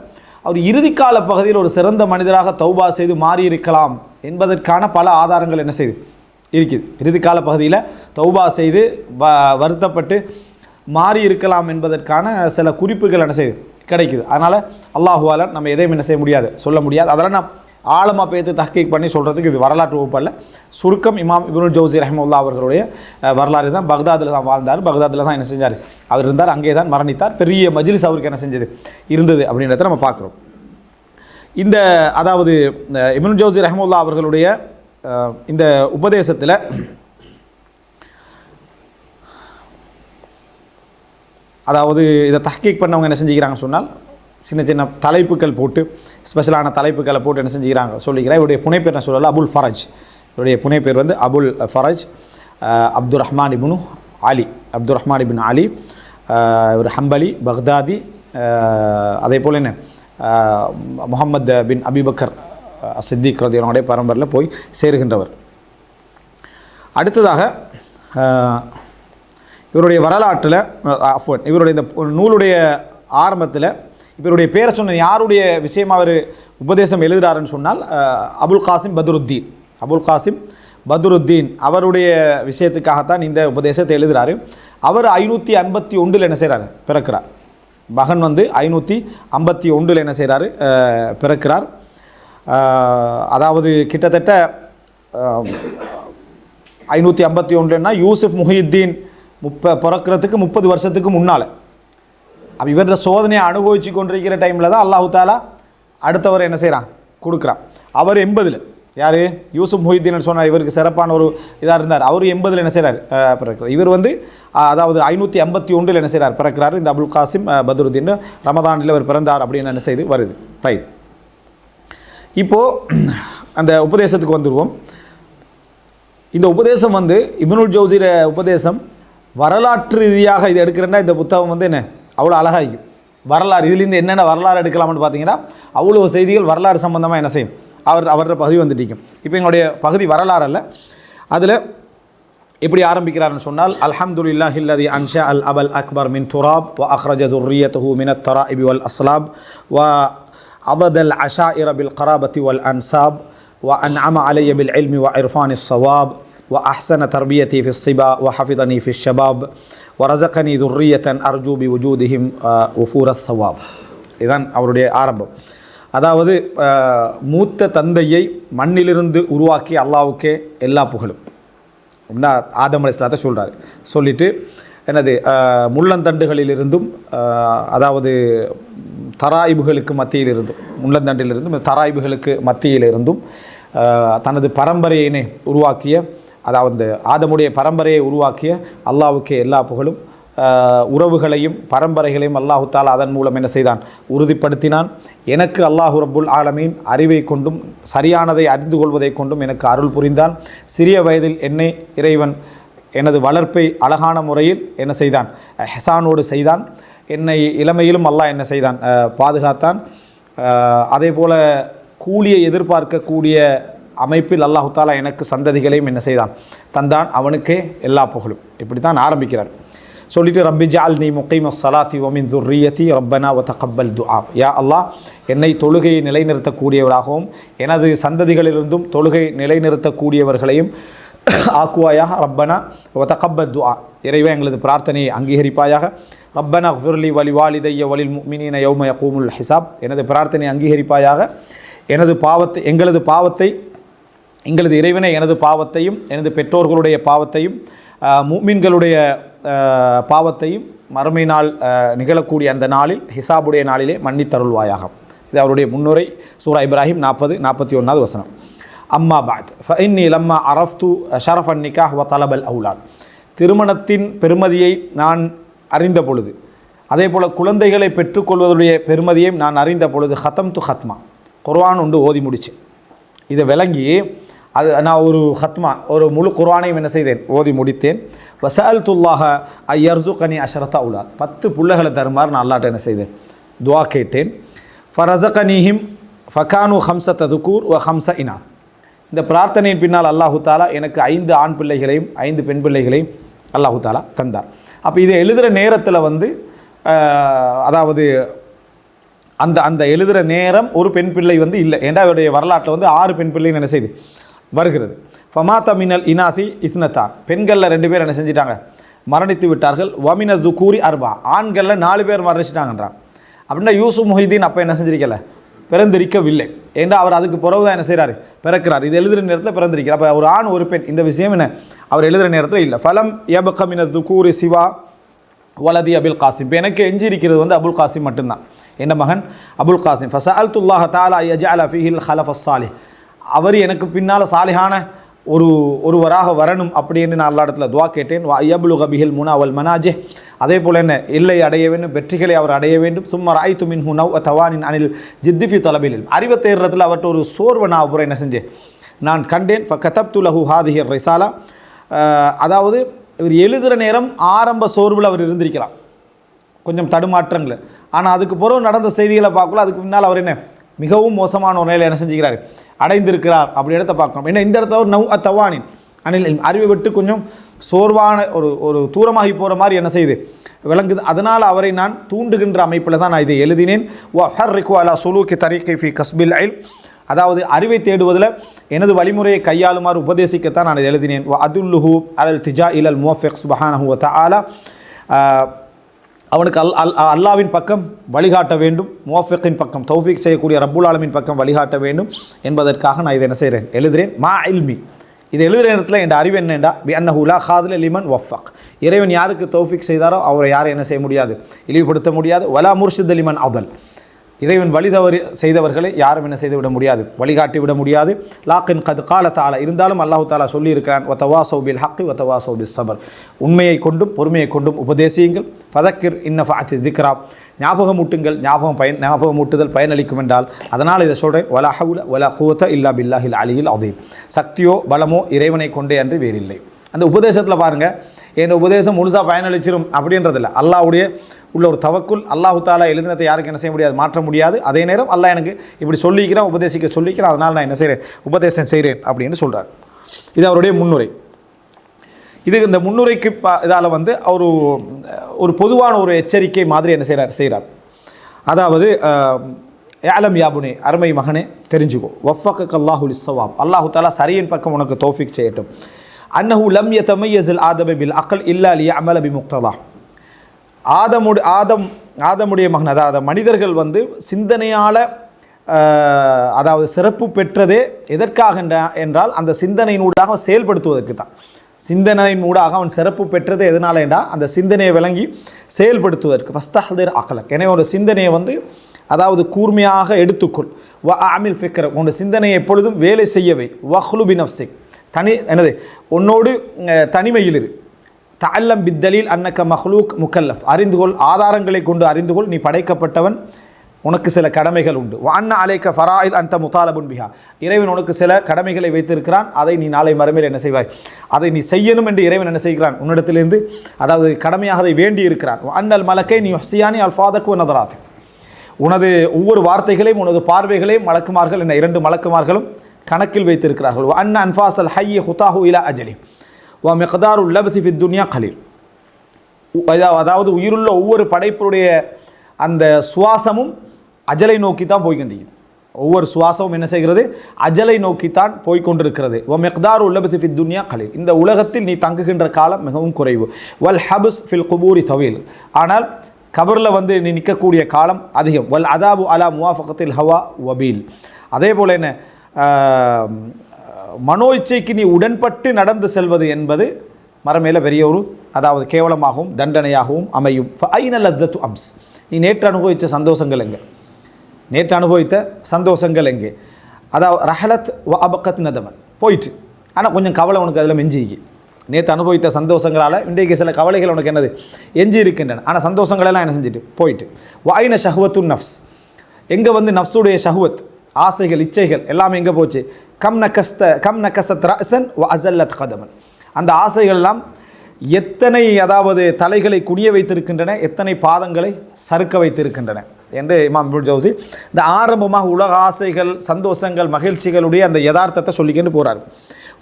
அவர் இறுதிக்கால பகுதியில் ஒரு சிறந்த மனிதராக தௌபா செய்து மாறியிருக்கலாம் என்பதற்கான பல ஆதாரங்கள் என்ன செய்து இருக்குது. இறுதிக்கால பகுதியில் தௌபா செய்து வருத்தப்பட்டு மாறி இருக்கலாம் என்பதற்கான சில குறிப்புகள் என்ன செய்யுது கிடைக்குது. அதனால் அல்லாஹுவால நம்ம எதையும் என்ன செய்ய முடியாது, சொல்ல முடியாது. அதெல்லாம் நான் ஆழமாக பேர்த்து தஹ்கீக் பண்ணி சொல்கிறதுக்கு இது வரலாற்று வகுப்பல்ல. சுருக்கம் இமாம் இப்னுல் ஜௌசி ரஹ்மத்துல்லாஹி அவர்களுடைய வரலாறு தான். பக்தாதில் தான் வாழ்ந்தார், பக்தாதில் தான் என்ன செஞ்சார், அவர் இருந்தார், அங்கே தான் மரணித்தார். பெரிய மஜ்லிஸ் அவருக்கு என்ன செஞ்சது இருந்தது அப்படின்றத நம்ம பார்க்குறோம். இந்த அதாவது இப்னுல் ஜௌசி ரஹ்மத்துல்லாஹி அவர்களுடைய இந்த உபதேசத்தில் அதாவது இதை தஹ்கீக் பண்ணவங்க என்ன செஞ்சுக்கிறாங்கன்னு சொன்னால் சின்ன சின்ன தலைப்புகள் போட்டு, ஸ்பெஷலான தலைப்புகளை போட்டு என்ன செஞ்சுக்கிறாங்க சொல்லிக்கிறேன். இவருடைய புனைப்பேர் என்ன சொல்லலாம், அபுல் ஃபரஜ். இவருடைய புனைப்பேர் வந்து அபுல் ஃபரஜ் அப்துர் ரஹ்மான் இப்னு அலி, அப்துர் ரஹ்மான் இப்னு அலி. இவர் ஹம்பலி, பக்தாதி, அதே போல் என்ன முஹம்மது பின் அபிபக்கர் சித்திக் ரலியல்லாஹு பரம்பரையில் போய் சேருகின்றவர். அடுத்ததாக இவருடைய வரலாற்றில் இவருடைய இந்த நூலுடைய ஆரம்பத்தில் இவருடைய பேரை சொன்ன யாருடைய விஷயமாக அவர் உபதேசம் எழுதுகிறாருன்னு சொன்னால் அபுல் காசிம் பத்ருத்தீன். அபுல் காசிம் பத்ருத்தீன் அவருடைய விஷயத்துக்காகத்தான் இந்த உபதேசத்தை எழுதுகிறாரு. அவர் 551 என்ன செய்கிறார், பிறக்கிறார். மகன் வந்து 551 என்ன செய்கிறாரு, பிறக்கிறார். அதாவது கிட்டத்தட்ட 551ன்னா யூசுப் முஹியுத்தீன் பிறக்கிறதுக்கு 30 வருஷத்துக்கு முன்னால். அப்போ இவர சோதனையை அனுபவித்து கொண்டிருக்கிற டைமில் தான் அல்லாஹு தாலா அடுத்தவர் என்ன செய்கிறான், கொடுக்குறான். அவர் 80 யார், யூசுப் முஹியுத்தீன் சொன்னார், இவருக்கு சிறப்பான ஒரு இதாக இருந்தார். அவர் 80 என்ன செய்கிறார், பிறக்கிறார். இவர் வந்து அதாவது 551 என்ன செய்கிறார், பிறக்கிறார். இந்த அபுல் காசிம் பத்ருத்தீன் ரமதானில் அவர் பிறந்தார் அப்படின்னு என்ன செய்து வருது. ரைட், இப்போது அந்த உபதேசத்துக்கு வந்துடுவோம். இந்த உபதேசம் வந்து இப்னுல் ஜௌசியோட உபதேசம் வரலாற்று ரீதியாக இது எடுக்கிறேன்னா இந்த புத்தகம் வந்து என்ன அவ்வளோ அழகாக வரலாறு, இதுலேருந்து என்னென்ன வரலாறு எடுக்கலாம்னு பார்த்தீங்கன்னா அவ்வளோ செய்திகள் வரலாறு சம்பந்தமாக என்ன செய்யும் அவரோட பகுதி வந்துட்டிக்கும். இப்போ எங்களுடைய பகுதி வரலாறு அல்ல. அதில் எப்படி ஆரம்பிக்கிறாருன்னு சொன்னால், அல்ஹம்துலில்லாஹி அல்லதி அன்ஷா அல் அபல் அக்பர் மின் துராப் வ அக்ரஜ துர்ரியத்தஹு மினத் தராஇபி வல் அஸ்லாப் வ அபதல் அஷாயிர பில் கராபத்தி வல் அன்சாப் வ அன்அம அலைய பில் இல்மி வ இர்ஃபானி ஸவாப் வ அஹ்ஸன தர்பியத்தி ஃபி ஸிபா வ ஹஃபிதனி ஃபி ஷபாப் வரசகனி துர்ரியத்தன் அர்ஜூ பி வஜூதிஹிம் உஃபூரத் ஸவாப். இதுதான் அவருடைய ஆரம்பம். அதாவது மூத்த தந்தையை மண்ணிலிருந்து உருவாக்கி அல்லாஹ்வுக்கே எல்லா புகழும் அப்படின்னா ஆதம் அலைஹிஸ்ஸலாத்தை சொல்கிறார். சொல்லிவிட்டு என்னது முள்ளந்தண்டுகளிலிருந்தும் அதாவது தராயிபுகளுக்கு மத்தியிலிருந்தும் முள்ளந்தண்டிலிருந்தும் தராயிபுகளுக்கு மத்தியிலிருந்தும் தனது பரம்பரையினை உருவாக்கிய, அதாவது ஆதமுடைய பரம்பரையை உருவாக்கிய அல்லாஹ்வுக்கே எல்லா புகழும். உறவுகளையும் பரம்பரைகளையும் அல்லாஹு தாலா அதன் மூலம் என்ன செய்தான், உறுதிப்படுத்தினான். எனக்கு அல்லாஹு ரப்புல் ஆலமீன் அறிவை கொண்டும் சரியானதை அறிந்து கொள்வதை கொண்டும் எனக்கு அருள் புரிந்தான். சிறிய வயதில் என்னை இறைவன் எனது வளர்ப்பை அழகான முறையில் என்ன செய்தான், ஹெசானோடு செய்தான். என்னை இளமையிலும் அல்லாஹ் என்ன செய்தான், பாதுகாத்தான். அதே போல் கூலியை எதிர்பார்க்கக்கூடிய அமைப்பில் அல்லாஹு தாலா எனக்கு சந்ததிகளையும் என்ன செய்தான், தந்தான். அவனுக்கே எல்லா புகழும். இப்படி தான் ஆரம்பிக்கிறார். சொல்லிட்டு ரப்பி ஜஅல்னி முகீமஸ் ஸலாத்தி வ மின் துர்ரியத்தி ரப்பனா வ தகப்பல் துஆ. யா அல்லாஹ், என்னை தொழுகையை நிலைநிறுத்தக்கூடியவராகவும் எனது சந்ததிகளிலிருந்தும் தொழுகை நிலைநிறுத்தக்கூடியவர்களையும் ஆக்குவாயாக. ரப்பனா வ தகப்பல் துஆ, இறைவா எங்களது பிரார்த்தனையை அங்கீகரிப்பாயாக. ரப்பனா ஃபிர்லி வலி வாலிதைய வலில் முஃமினீன யௌம யகூமுல் ஹிசாப், எனது பிரார்த்தனை அங்கீகரிப்பாயாக. எங்களது இறைவனை எனது பாவத்தையும் எனது பெற்றோர்களுடைய பாவத்தையும் முஃமின்களுடைய பாவத்தையும் மறுமை நாள் நிகழக்கூடிய அந்த நாளில் ஹிசாபுடைய நாளிலே மன்னித்தருள்வாயாக. இது அவருடைய முன்னுரை. சூரா இப்ராஹிம் 40-41 வசனம். அம்மா பாத் ஃபஇன்னி லம்மா அரஃப்து ஷரஃபன் நிகாஹ் வ தலபல் அவுலாத், திருமணத்தின் பெருமதியை நான் அறிந்த பொழுது, அதே போல் குழந்தைகளை பெற்றுக்கொள்வதுடைய பெருமதியை நான் அறிந்த பொழுது, ஹத்தம் து ஹத்மா, குர்ஆன் உண்டு ஓதி முடிச்சு. இதை விளங்கி அது நான் ஒரு ஹத்மா, ஒரு முழு குர்ஆனையும் என்ன செய்தேன், ஓதி முடித்தேன். வஸஅல்துல்லாஹ அய்யர்ஸுகனி அஷரத அவுலாத், 10 பிள்ளைகளை தருமாறு நான் அல்லாஹ்ட்ட என்ன செய்தேன், துஆ கேட்டேன். ஃபரஸகனீஹிம் ஃபகானு ஹம்ஸத துக்கூர் வ ஹம்ஸ இனாத். இந்த பிரார்த்தனையின் பின்னால் அல்லாஹு தாலா எனக்கு 5 ஆண் பிள்ளைகளையும் 5 பெண் பிள்ளைகளையும் அல்லாஹு தாலா தந்தார். அப்போ இதை எழுதுகிற நேரத்தில் வந்து அதாவது அந்த அந்த எழுதுகிற நேரம் ஒரு பெண் பிள்ளை வந்து இல்லை. ஏன்னா அவருடைய வரலாற்றில் வந்து 6 பெண் பிள்ளைன்னு என்ன செய்து வருகிறது. ஃபமாத்த மினல் இனாதி இஸ்னத்தான், பெண்களில் 2 பேர் என்ன செஞ்சிட்டாங்க, மரணித்து விட்டார்கள். வமின துக்கூரி அர்பா, ஆண்களில் 4 பேர் மரணிச்சிட்டாங்கன்றான். அப்படின்னா யூசுப் முஹிதீன் அப்போ என்ன செஞ்சிருக்கல, பிறந்திருக்கவில்லை. ஏன்னா அவர் அதுக்கு பிறகு தான் என்ன செய்கிறார், பிறக்கிறார். இது எழுதுகிற நேரத்தில் பிறந்திருக்கிறார். அப்போ ஒரு ஆண் ஒரு பெண், இந்த விஷயம் என்ன அவர் எழுதுகிற நேரத்தில் இல்லை. ஃபலம் யபக மின துக்கூரி சிவா வலதி அபுல் காசிம். இப்போ எனக்கு எஞ்சி இருக்கிறது வந்து அபுல் காசிம் மட்டும்தான், என்ன மகன் அபுல் காசிம். ஃபஸஅல்துல்லாஹ தஆலா யஜஅல ஃபீஹில் ஹலஃப ஸாலிஹ், அவர் எனக்கு பின்னால் சாலிஹான ஒருவராக வரணும் அப்படின்னு நான் அல்லா இடத்துல துவா கேட்டேன். வயபுலுக பிஹில் முனா வல் மனாஜிஹ், அதே போல் என்ன எல்லை அடைய வேண்டும், வெற்றிகளை அவர் அடைய வேண்டும். சும்மா ராய்த்து மின்ஹு நவ் தவானின் அனில் ஜித்திஃபி தலபில், அறிவை தேடுறதுல அவர்கிட்ட ஒரு சோர்வை நான் அப்புறம் என்ன செஞ்சேன், நான் கண்டேன். ஃபகதப்து லஹு ஹாதிஹி ரிசாலா, அதாவது இவர் எழுதுகிற நேரம் ஆரம்ப சோர்வில் அவர் இருந்திருக்கலாம், கொஞ்சம் தடுமாற்றங்கள். ஆனால் அதுக்கு பிறகு நடந்த செய்திகளை பார்க்கல, அதுக்கு முன்னால் அவர் என்ன மிகவும் மோசமான ஒரு நிலையில் என்ன செஞ்சுக்கிறார், அடைந்திருக்கிறார். அப்படி இடத்த பார்க்கணும். ஏன்னா இந்த இடத்த நவ் தவானின் அனில், அறிவை விட்டு கொஞ்சம் சோர்வான ஒரு தூரமாகி போகிற மாதிரி என்ன செய்யுது விளங்குது. அதனால் அவரை நான் தூண்டுகின்ற அமைப்பில் தான் நான் இதை எழுதினேன். வஹர்ரிகு அலா சுலூகி தரீகி ஃபி கஸ்பில் இல்ம், அதாவது அறிவை தேடுவதில் எனது வழிமுறையை கையாளுமாறு உபதேசிக்கத்தான் நான் இதை எழுதினேன். அதுல்லுஹு அலல் திஜா இலல் முவஃபிக் சுப்ஹானஹு வ தஆலா, அவனுக்கு அல்லாவின் பக்கம் வழிகாட்ட வேண்டும், முவஃபிக்கின் பக்கம் தௌஃபீக் செய்யக்கூடிய ரப்புல் ஆலமின் பக்கம் வழிகாட்ட வேண்டும் என்பதற்காக நான் இதை என்ன செய்கிறேன், எழுதுகிறேன். மா இல்மி, இது எழுதுகிற நேரத்தில் என் அறிவு என்னென்றா பி அன்னஹு லா காதில லிமன் வஃபக், இறைவன் யாருக்கு தௌஃபீக் செய்தாரோ அவரை யாரும் என்ன செய்ய முடியாது, இழிவுபடுத்த முடியாது. வலா முர்ஷித் லிமன் அதல், இறைவன் வழி தவறி செய்தவர்களை யாரும் என்ன செய்து விட முடியாது, வழிகாட்டி விட முடியாது. லாக்கின் கது கால தாலா, இருந்தாலும் அல்லாஹு தாலா சொல்லியிருக்கிறான், வத்தவாசௌ பில் ஹக்கி வத்தவாசௌ பிஸ் சபர், உண்மையை கொண்டும் பொறுமையை கொண்டும் உபதேசியுங்கள். ஃபதக்கிர் இன்னஃபஅத்தி திக்ரா, ஞாபகமூட்டுங்கள், ஞாபகமூட்டுதல் பயனளிக்கும் என்றால் அதனால் இதை சொல்கிறேன். வலா ஹவுல வலா குவத்த இல்லா பில்லாஹில் அலியில் அதீம், சக்தியோ பலமோ இறைவனை கொண்டே அன்று வேறில்லை. அந்த உபதேசத்தில் பாருங்கள், என் உபதேசம் முழுசாக பயனளிச்சிடும் அப்படின்றதில்ல. அல்லாஹ்வுடைய உள்ள ஒரு தவக்குல், அல்லாஹு தாலா எழுதினத்தை யாருக்கு என்ன செய்ய முடியாது, மாற்ற முடியாது. அதே நேரம் அல்லாஹ் எனக்கு இப்படி சொல்லிக்கிறேன், உபதேசிக்க சொல்லிக்கிறேன், அதனால் நான் என்ன செய்கிறேன், உபதேசம் செய்கிறேன் அப்படின்னு சொல்கிறார். இது அவருடைய முன்னுரை. இது இந்த முன்னுரைக்கு இதால் வந்து ஒரு பொதுவான ஒரு எச்சரிக்கை மாதிரி என்ன செய்கிறார். அதாவது ஏலம் யாபுனே, அருமை மகனே தெரிஞ்சுக்கோ, வஃபக அல்லாஹு லிஸ்ஸவாப், அல்லாஹு தாலா சரியின் பக்கம் உனக்கு தௌஃபீக் செய்யட்டும். அன்னஹு லம் யதமய்யஸில் ஆதம பில் அக்ல் இல்லா லியஅமல பிமுக்ததா, ஆதமுடைய மகன், அதாவது மனிதர்கள் வந்து சிந்தனையால் அதாவது சிறப்பு பெற்றதே எதற்காக என்றால் அந்த சிந்தனையினூடாக செயல்படுத்துவதற்கு தான். சிந்தனையினூடாக அவன் சிறப்பு பெற்றதே எதனால் என்றால் அந்த சிந்தனையை விளங்கி செயல்படுத்துவதற்கு. ஃபஸ்தஹ்திர் அக்லக், எனவே ஒரு சிந்தனையை வந்து அதாவது கூர்மையாக எடுத்துக்கொள். வ அமில் ஃபிக்ர, உன்னோட சிந்தனையை எப்பொழுதும் வேலை செய்யவை. வஹ்லு பி நஃப்ஸிக், உன்னோடு தனிமையில் இரு. தஅல்லம் பித்தலீல் அன்னக மஹ்லூக் முக்கல்லஃப், அறிந்துகொள், ஆதாரங்களை கொண்டு அறிந்துகொள், நீ படைக்கப்பட்டவன், உனக்கு சில கடமைகள் உண்டு. வஅன்ன அலைக ஃபராயித் அன்த முதாலபுன் பிஹா, இறைவன் உனக்கு சில கடமைகளை வைத்திருக்கிறான், அதை நீ நாளை மறுமையில் என்ன செய்வாய், அதை நீ செய்யணும் என்று இறைவன் என்ன செய்கிறான், உன்னிடத்திலிருந்து அதாவது கடமையாக அதை வேண்டி இருக்கிறான். வஅன்னல் மலக்கை நீ யுஹ்சியானி அல்ஃபாதக் வ நதராத், உனது ஒவ்வொரு வார்த்தைகளையும் உனது பார்வைகளையும் மலக்குமார்கள் என்ன 2 மலக்குமார்களும் கணக்கில் வைத்திருக்கிறார்கள். வஅன்ன அன்ஃபாஸல் ஹய்ய ஹுதாஹு இலா அஜலி வ மிக்தாருல் லப்ஸி ஃபித் துன்யா கலீல், அதாவது உயிருள்ள ஒவ்வொரு படைப்புடைய அந்த சுவாசமும் அஜலை நோக்கி தான் போய்கொண்டிருக்கிறது. ஒவ்வொரு சுவாசமும் என்ன செய்கிறது, அஜலை நோக்கித்தான் போய்கொண்டிருக்கிறது. வ மிக்தாருல் லப்ஸி ஃபித் துன்யா கலீல், இந்த உலகத்தில் நீ தங்குகின்ற காலம் மிகவும் குறைவு. வல் ஹப்ஸ் ஃபில் குபூரி தவீல், ஆனால் கபரில் வந்து நீ நிற்கக்கூடிய காலம் அதிகம். வல் அதாபு அலா முவாஃபகத்தில் ஹவா வபீல், அதே போல் என்ன மனோ இச்சைக்கு நீ உடன்பட்டு நடந்து செல்வது என்பது மரமேல பெரிய ஒரு அதாவது கேவலமாகவும் தண்டனையாகவும் அமையும். ஃபஐன லத்தத்து அம்ஸ், நீ நேற்று அனுபவித்த சந்தோஷங்கள் எங்கே, நேற்று அனுபவித்த சந்தோஷங்கள் எங்கே, அதாவது ரஹலத் வ அபக்கத் நதமன், போயிட்டு ஆனால் கொஞ்சம் கவலை உனக்கு அதில் மெஞ்சிக்கு. நேற்று அனுபவித்த சந்தோஷங்களால் இன்றைக்கு சில கவலைகள் உனக்கு என்னது எஞ்சி இருக்கின்றன, ஆனால் சந்தோஷங்களெல்லாம் என்ன செஞ்சுட்டு போயிட்டு. வாயின ஷஹ்வத்து நஃப்ஸ், எங்கே வந்து நஃப்ஸுடைய ஷஹ்வத், ஆசைகள் இச்சைகள் எல்லாமே எங்கே போச்சு. கம் நக்கஸ்த் ரஅஸன் வ அஸல்லத் கதமன், அந்த ஆசைகள்லாம் எத்தனை அதாவது தலைகளை குனிய வைத்திருக்கின்றன, எத்தனை பாதங்களை சறுக்க வைத்திருக்கின்றன. என்று இமாம் இப்னு ஜௌசி இந்த ஆரம்பமாக உலக ஆசைகள், சந்தோஷங்கள், மகிழ்ச்சிகளுடைய அந்த யதார்த்தத்தை சொல்லிக்கிட்டு போகிறார்.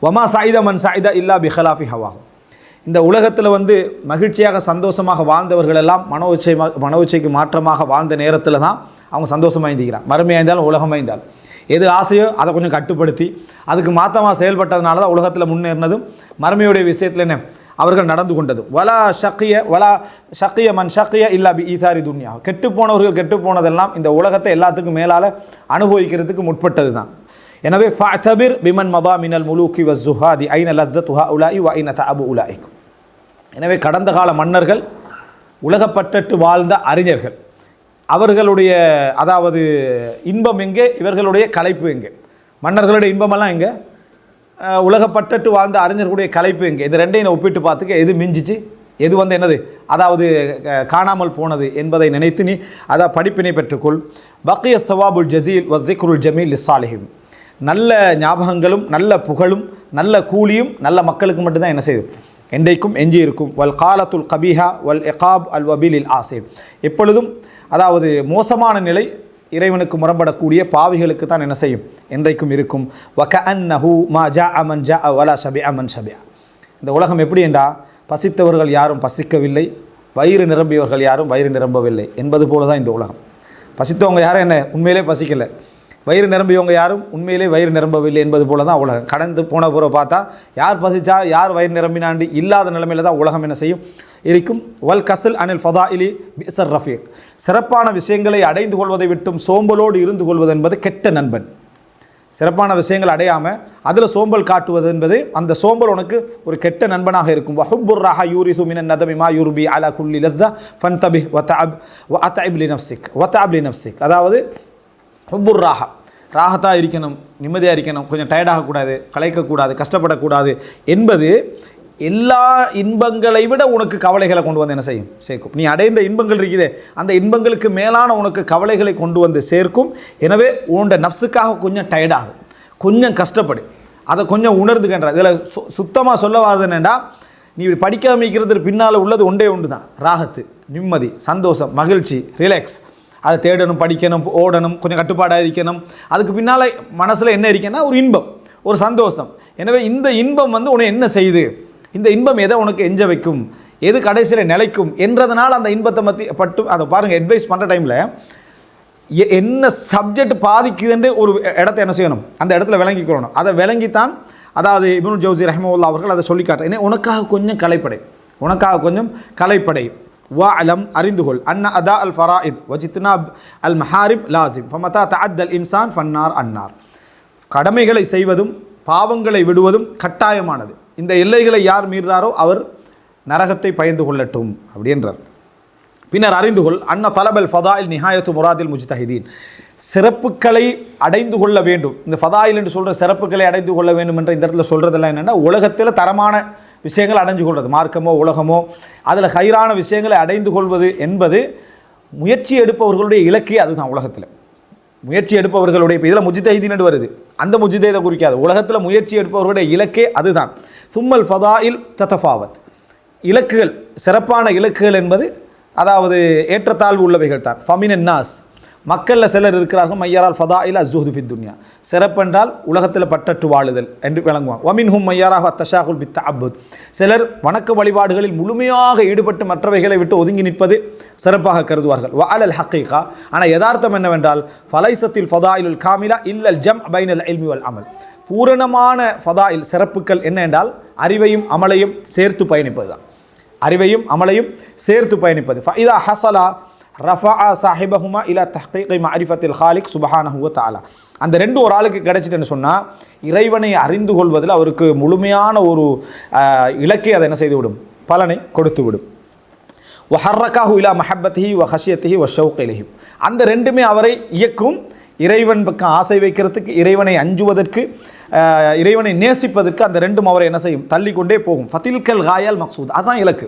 வமா சாயித மன் சாயிதா இல்லா பிஹலாஃபி ஹவாஹு. இந்த உலகத்தில் மகிழ்ச்சியாக சந்தோஷமாக வாழ்ந்தவர்கள் எல்லாம் மனோச்சைக்கு மாற்றமாக வாழ்ந்த நேரத்தில் தான் அவங்க சந்தோஷமாக இருந்திக்கிறாங்க. மறுமையாக இருந்தாலும் உலகமாக இருந்தாலும் எது ஆசையோ அதை கொஞ்சம் கட்டுப்படுத்தி அதுக்கு மாற்றமாக செயல்பட்டதுனால தான் உலகத்தில் முன்னேறினதும் மறுமையுடைய விஷயத்தில் என்ன அவர்கள் நடந்து கொண்டது. வலா ஷக்கிய மன் ஷக்கிய இல்லா பி ஈதாரி துன்யா. கெட்டு போனவர்கள் கெட்டு போனதெல்லாம் இந்த உலகத்தை எல்லாத்துக்கும் மேலால் அனுபவிக்கிறதுக்கு முற்பட்டது தான். எனவே ஃபஅதபிர் பிமன் மதா மினல் முலூக்கி வஸ்ஸுஹாதி ஐன லத்தத்துஹா உலாஇ வ ஐன தஅபு உலாஇக். எனவே கடந்த கால மன்னர்கள், உலகப்பற்றட்டு வாழ்ந்த அறிஞர்கள், அவர்களுடைய அதாவது இன்பம் எங்கே, இவர்களுடைய களைப்பு எங்கே? மன்னர்களுடைய இன்பமெல்லாம் எங்கே, உலகப்பற்றட்டு வாழ்ந்த அறிஞர்களுடைய களைப்பு எங்கே? இது ரெண்டையும் ஒப்பிட்டு பார்த்துக்க எது மிஞ்சிச்சு, எது என்னது அதாவது காணாமல் போனது என்பதை நினைத்து நீ படிப்பினை பெற்றுக்கொள். பக்கிய சவாபுல் ஜசீல் வ திக்ருல் ஜமீல் லிஸ்ஸாலிஹின். நல்ல ஞாபகங்களும் நல்ல புகழும் நல்ல கூலியும் நல்ல மக்களுக்கு மட்டும்தான் என்ன செய்யும், என்றைக்கும் எஞ்சி இருக்கும். வல் காலத்துல் கபீஹா வல் இகாப் அல் வபீலில் ஆசிம். எப்பொழுதும் அதாவது மோசமான நிலை இறைவனுக்கு முரண்படக்கூடிய பாவிகளுக்கு தான் என்ன செய்யும், என்றைக்கும் இருக்கும். வகஅன்னஹு மா ஜாஅ மன் ஜாஅ வலா ஷபிஅ மன் ஷபிஅ. இந்த உலகம் எப்படி என்றா, பசித்தவர்கள் யாரும் பசிக்கவில்லை, வயிறு நிரம்பியவர்கள் யாரும் வயிறு நிரம்பவில்லை என்பது போல தான் இந்த உலகம். பசித்தவங்க யாரும் என்ன உண்மையிலே பசிக்கலை, வயிறு நிரம்பியவங்க யாரும் உண்மையிலே வயிறு நிரம்பவில்லை என்பது போல தான் உலகம். கடந்து போன பூரா பார்த்தா யார் பசிச்சா யார் வயிறு நிரம்பினாண்டு இல்லாத நிலைமையில் தான் உலகம் என்ன செய்யும் இருக்கும். வல் கசல் அனில் ஃபதாஇலி பிஸர் ரஃபீக். சிறப்பான விஷயங்களை அடைந்து கொள்வதை விட்டும் சோம்பலோடு இருந்து கொள்வது என்பது கெட்ட நண்பன். சிறப்பான விஷயங்கள் அடையாமல் அதில் சோம்பல் காட்டுவது என்பது அந்த சோம்பல் உனக்கு ஒரு கெட்ட நண்பனாக இருக்கும். வஹுப்புர் ராஹா யூரிசு மினன் நதமி மா யூர்பி அலா குல்லி லஸ்ஸா ஃபன்தபிஹ் வஅத்அப் லி நஃப்ஸிக். அதாவது ஹுப்புர் ராஹா, ராகத்தாக இருக்கணும், நிம்மதியாக இருக்கணும், கொஞ்சம் டயர்டாகக்கூடாது, களைக்கக்கூடாது, கஷ்டப்படக்கூடாது என்பது எல்லா இன்பங்களை விட உனக்கு கவலைகளை கொண்டு வந்து என்ன செய்யும், சேர்க்கும். நீ அடைந்த இன்பங்கள் இருக்குதே அந்த இன்பங்களுக்கு மேலான உனக்கு கவலைகளை கொண்டு வந்து சேர்க்கும். எனவே உன்னோட நஃப்ஸுக்காக கொஞ்சம் டயர்டாகும், கொஞ்சம் கஷ்டப்படு, அதை கொஞ்சம் உணர்ந்துக்கின்ற. இதில் சுத்தமாக சொல்ல வர்றது என்னென்னா, நீ படிக்காமல் இருக்கிறதுக்கு பின்னால் உள்ளது ஒன்றே ஒன்று தான், ராகத்து, நிம்மதி, சந்தோஷம், மகிழ்ச்சி, ரிலாக்ஸ். அதை தேடணும், படிக்கணும், ஓடணும், கொஞ்சம் கட்டுப்பாடாக இருக்கணும். அதுக்கு பின்னால் மனசில் என்ன இருக்கேன்னா ஒரு இன்பம், ஒரு சந்தோஷம். எனவே இந்த இன்பம் உன்னை என்ன செய்யுது, இந்த இன்பம் எதை உனக்கு எஞ்ச வைக்கும், எது கடைசியில் நிலைக்கும் என்றதுனால அந்த இன்பத்தை பட்டு அதை பாருங்கள். அட்வைஸ் பண்ணுற டைமில் என்ன சப்ஜெக்ட் பாதிக்குதுன்னு ஒரு இடத்த என்ன செய்யணும், அந்த இடத்துல விளங்கிக்கொள்ளணும். அதை விளங்கித்தான் அதாவது இப்னு ஜௌசி ரஹ்மத்துல்லாஹி அவர்கள் அதை சொல்லி காட்டுறேன். ஏன்னா உனக்காக கொஞ்சம் கலைப்படை, உனக்காக கொஞ்சம் கலைப்படை. வஅலம் அறிந்துகொள் அன்ன அதா அல் ஃபராயித் வஜித்னாப் அல் மஹாரிப் லாசிம் ஃபமதா தஅத்தல் இன்சான் ஃபன்னார் அன்னார். கடமைகளை செய்வதும் பாவங்களை விடுவதும் கட்டாயமானது. இந்த எல்லைகளை யார் மீறாரோ அவர் நரகத்தை பயந்து கொள்ளட்டும் அப்படின்றார். பின்னர் அறிந்துகொள் அன்ன தலபல் ஃபதாயில் நிஹாயத்து முராதில் முஜ்தஹிதீன். சிறப்புகளை அடைந்து கொள்ள வேண்டும். இந்த ஃபதாயில் என்று சொல்கிற சிறப்புகளை அடைந்து கொள்ள வேண்டும் என்ற இந்த இடத்துல சொல்கிறதெல்லாம் என்னென்னா, உலகத்தில் தரமான விஷயங்கள் அடைஞ்சு கொள்வது, மார்க்கமோ உலகமோ அதில் ஹைரான விஷயங்களை அடைந்து கொள்வது என்பது முயற்சி எடுப்பவர்களுடைய இலக்கே அதுதான். உலகத்தில் முயற்சி எடுப்பவர்களுடைய இதில் முஜ்தஹிதீன் வருது, அந்த முஜ்தஹிதை குறிக்காது. உலகத்தில் முயற்சி எடுப்பவர்களுடைய இலக்கே அதுதான். சும்மல் ஃபதாயில் ததஃபாவத். இலக்குகள், சிறப்பான இலக்குகள் என்பது அதாவது ஏற்றத்தாழ்வு உள்ளவைகள் தான். ஃபமினன் நாஸ், மக்களில் சிலர் இருக்கிறார்கள் மையாரால் ஃபதாயில் அஸ்ஸுஹ்து ஃபித் துன்யா. சிறப்பென்றால் உலகத்தில் பற்றற்று வாழுதல் என்று விளங்குவாங்க. வமின்ஹும் மையாராக அத்தஷாகுல் பித் தஅப்புத். சிலர் வணக்க வழிபாடுகளில் முழுமையாக ஈடுபட்டு மற்றவைகளை விட்டு ஒதுங்கி நிற்பது சிறப்பாக கருதுவார்கள். வஅலல் ஹக்கீகா, ஆனால் யதார்த்தம் என்னவென்றால் ஃபலைசத்தில் ஃபதாயிலுல் காமிலா இல்லல் ஜம் பைனல் இல்மி வல் அமல். பூரணமான ஃபதாயில் சிறப்புகள் என்ன என்றால் அறிவையும் அமலையும் சேர்த்து பயணிப்பது தான். அறிவையும் அமலையும் சேர்த்து பயணிப்பது. ஃபஇதா ஹஸலா ரஃபஅ சாஹிபஹுமா இலா தஹ்கீகி மஅரிஃபத்தில் ஹாலிக் சுப்ஹானஹு வ தஆலா. அந்த ரெண்டு ஒரு ஆளுக்கு கிடைச்சிட்டுன்னு சொன்னால் இறைவனை அறிந்து கொள்வதில் அவருக்கு முழுமையான ஒரு இலக்கை அதை என்ன செய்துவிடும், பலனை கொடுத்து விடும். வஹர்ரகாஹு இலா மஹப்பத்திஹி வ ஹஷியத்திஹி வ ஷௌக் இலைஹி. அந்த ரெண்டுமே அவரை இயக்கும். இறைவன் பக்கம் ஆசை வைக்கிறதுக்கு, இறைவனை அஞ்சுவதற்கு, இறைவனை நேசிப்பதற்கு அந்த ரெண்டும் அவரை என்ன செய்யும், தள்ளிக்கொண்டே போகும். ஃபதில்கல் காயல் மக்சூத், அதுதான் இலக்கு,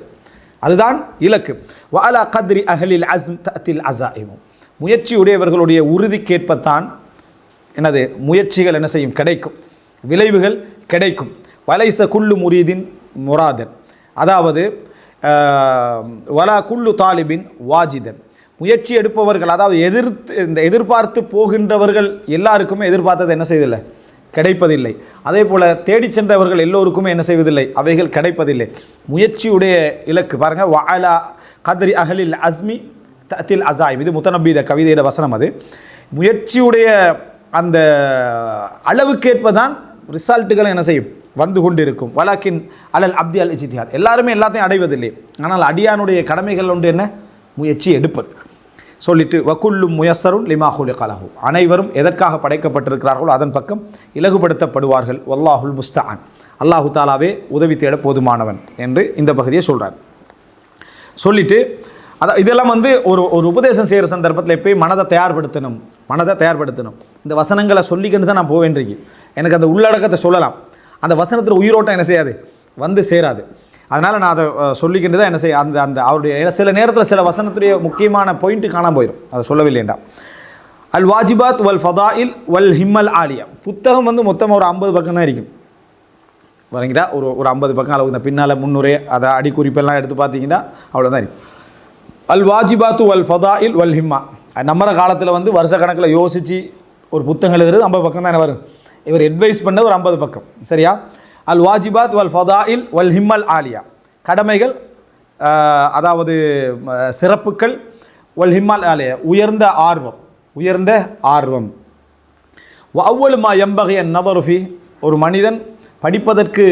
அதுதான் இலக்கு. வஅலா கத்ரி அஹ்லில் அஸ்ம் தஅத்தில் அஸாயிமு. முயற்சியுடையவர்களுடைய உறுதிக்கேற்பத்தான் என்னது முயற்சிகள் என்ன செய்யும், கிடைக்கும், விளைவுகள் கிடைக்கும். வலைச குல்லு முரீதின் முராதன், அதாவது வலா குல்லு தாலிபின் வாஜிதன். முயற்சி எடுப்பவர்கள், அதாவது எதிர்பார்த்து போகின்றவர்கள் எல்லாருக்குமே எதிர்பார்த்தது என்ன செய்வதில்லை, கிடைப்பதில்லை. அதே போல் தேடி சென்றவர்கள் எல்லோருக்குமே என்ன செய்வதில்லை, அவைகள் கிடைப்பதில்லை. முயற்சியுடைய இலக்கு பாருங்கள், வஅலா கத்ரி அஹ்லில் அஸ்மி தத்தில் அசாயிம், இது முத்தநபியோட கவிதையோட வசனம். அது முயற்சியுடைய அந்த அளவுக்கேற்பதான் ரிசல்ட்டுகள் என்ன செய்யும், வந்து கொண்டிருக்கும். வலாக்கின் அலல் அப்தி அல் இஜ்திஹாத், எல்லாருமே எல்லாத்தையும் அடைவதில்லை. ஆனால் அடியானுடைய கடமைகள் ஒன்று என்ன, முயற்சி எடுப்பது. சொல்லிட்டு வகுல்லும் முயஸ்ஸருன் லிமா குலிக லஹு, அனைவரும் எதற்காக படைக்கப்பட்டிருக்கிறார்களோ அதன் பக்கம் இலகுபடுத்தப்படுவார்கள். வல்லாஹுல் முஸ்தஆன், அல்லாஹு தாலாவே உதவி தேட போதுமானவன் என்று இந்த பகுதியை சொல்கிறார். சொல்லிட்டு இதெல்லாம் ஒரு உபதேசம் செய்கிற சந்தர்ப்பத்தில் எப்பயும் மனதை தயார்படுத்தணும். இந்த வசனங்களை சொல்லிக்கிட்டு தான் நான் போவேன்றிருக்கு. எனக்கு அந்த உள்ளடக்கத்தை சொல்லலாம், அந்த வசனத்தில் உயிரோட்டம் என்ன செய்யாது, வந்து சேராது. அதனால் நான் அதை சொல்லிக்கிட்டு தான் என்ன செய்ய, அந்த அவருடைய சில நேரத்தில் சில வசனத்துடைய முக்கியமான பாயிண்ட்டு காணாமல் போயிடும், அதை சொல்லவில்லைண்டா. அல் வாஜிபாத் வல் ஃபதாயில் வல் ஹிம்மல் ஆலியா, புத்தகம் மொத்தமாக ஒரு 50 பக்கம் தான் இருக்கும். வரீங்களா, ஒரு 50 பக்கம் அளவு. இந்த பின்னால் முன்னுரை அதை அடிக்குறிப்பெல்லாம் எடுத்து பார்த்தீங்கன்னா அவ்வளோதான் இருக்கும். அல் வாஜிபாத்து வல் ஃபதாயில் வல் ஹிம்மா, நம்மற காலத்தில் வருஷ கணக்கில் யோசித்து ஒரு புத்தகம் எழுதுறது 50 பக்கம் தான் வரும். இவர் அட்வைஸ் பண்ண ஒரு 50 பக்கம், சரியா? அல் வாஜிபாத் வல் ஃபதாயில் வல் ஹிம்மல் ஆலியா, கடமைகள் அதாவது சிறப்புகள், வல் ஹிம்மல் ஆலியா உயர்ந்த ஆர்வம். அவ்வளவு மா எம்பகைய நதருஃபி, ஒரு மனிதன் படிப்பதற்கு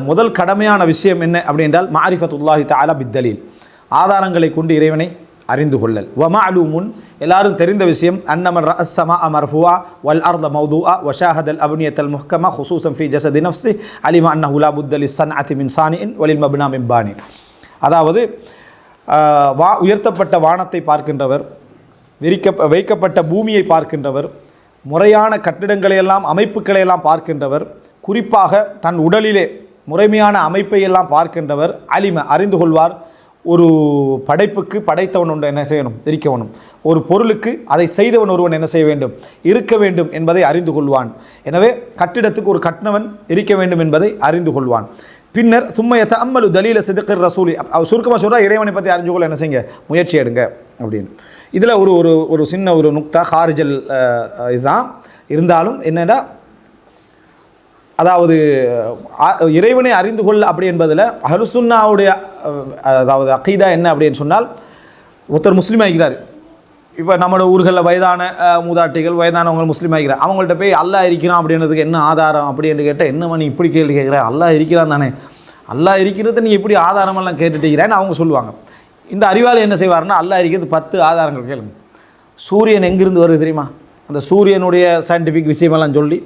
முதல் கடமையான விஷயம் என்ன அப்படின்றால் மாரிஃபத்துல்லாஹி தஆலா பித்தலீல், ஆதாரங்களை கொண்டு இறைவனை அறிந்து கொள்ளல். வமஅலூமுன், எல்லாரும் தெரிந்த விஷயம், அன்னமன் ரஅஸ்ஸமா மர்ஃபூஆ வல் அர்த மௌதூஆ வஷாஹதல் அப்னியத்தல் முஹ்கமா ஹுசூஸன் ஃபீ ஜஸதி நஃப்ஸி அலிம அன்னஹு லா புத்த லிஸ்ஸன்அதி மின் சானிஇன் வலில் மப்னா மின் பானி. அதாவது உயர்த்தப்பட்ட வானத்தை பார்க்கின்றவர், வைக்கப்பட்ட பூமியை பார்க்கின்றவர், முறையான கட்டிடங்களையெல்லாம் அமைப்புகளையெல்லாம் பார்க்கின்றவர், குறிப்பாக தன் உடலிலே முறைமையான அமைப்பையெல்லாம் பார்க்கின்றவர், அலிம அறிந்து கொள்வார். ஒரு படைப்புக்கு படைத்தவன் ஒன்று என்ன செய்யணும், இருக்க வேணும். ஒரு பொருளுக்கு அதை செய்தவன் ஒருவன் என்ன செய்ய வேண்டும், இருக்க வேண்டும் என்பதை அறிந்து கொள்வான். எனவே கட்டிடத்துக்கு ஒரு கட்டினவன் இருக்க வேண்டும் என்பதை அறிந்து கொள்வான். பின்னர் சும்மையத்த அம்மலு தலீல சிதக்கர் ரசூலி, சுருக்கமாக சொல்கிறா, இறைவனை பற்றி அறிஞ்சு கொள்ள என்ன செய்யுங்க, முயற்சி எடுங்க அப்படின்னு. இதில் ஒரு சின்ன ஒரு நுக்தா ஹாரிஜல் இதுதான் இருந்தாலும் என்னென்னா, அதாவது இறைவனை அறிந்து கொள்ள அப்படி என்பதில் அஹ்லுசுன்னாவுடைய அதாவது அகீதா என்ன அப்படின்னு சொன்னால், ஒருத்தர் முஸ்லீம் ஆகிறார். இப்போ நம்மளோட ஊர்களில் வயதான மூதாட்டிகள், வயதானவங்க முஸ்லீம் ஆகிறார். அவங்கள்ட்ட போய் அல்லாஹ் இருக்கிறான் அப்படின்றதுக்கு என்ன ஆதாரம் அப்படின்னு கேட்டால், என்னம்மா நீ இப்படி கேள்வி கேட்குற, அல்லாஹ் இருக்கிறான் தானே, அல்லாஹ் இருக்கிறது நீ எப்படி ஆதாரமெல்லாம் கேட்டுட்டீங்கிறேன்னு அவங்க சொல்லுவாங்க. இந்த அறிவாளி என்ன செய்வார்னா, அல்லாஹ் இருக்கிறது 10 ஆதாரங்கள் கேளுங்க. சூரியன் எங்கிருந்து வருது தெரியுமா, அந்த சூரியனுடைய சயின்டிஃபிக் விஷயமெல்லாம் சொல்லி,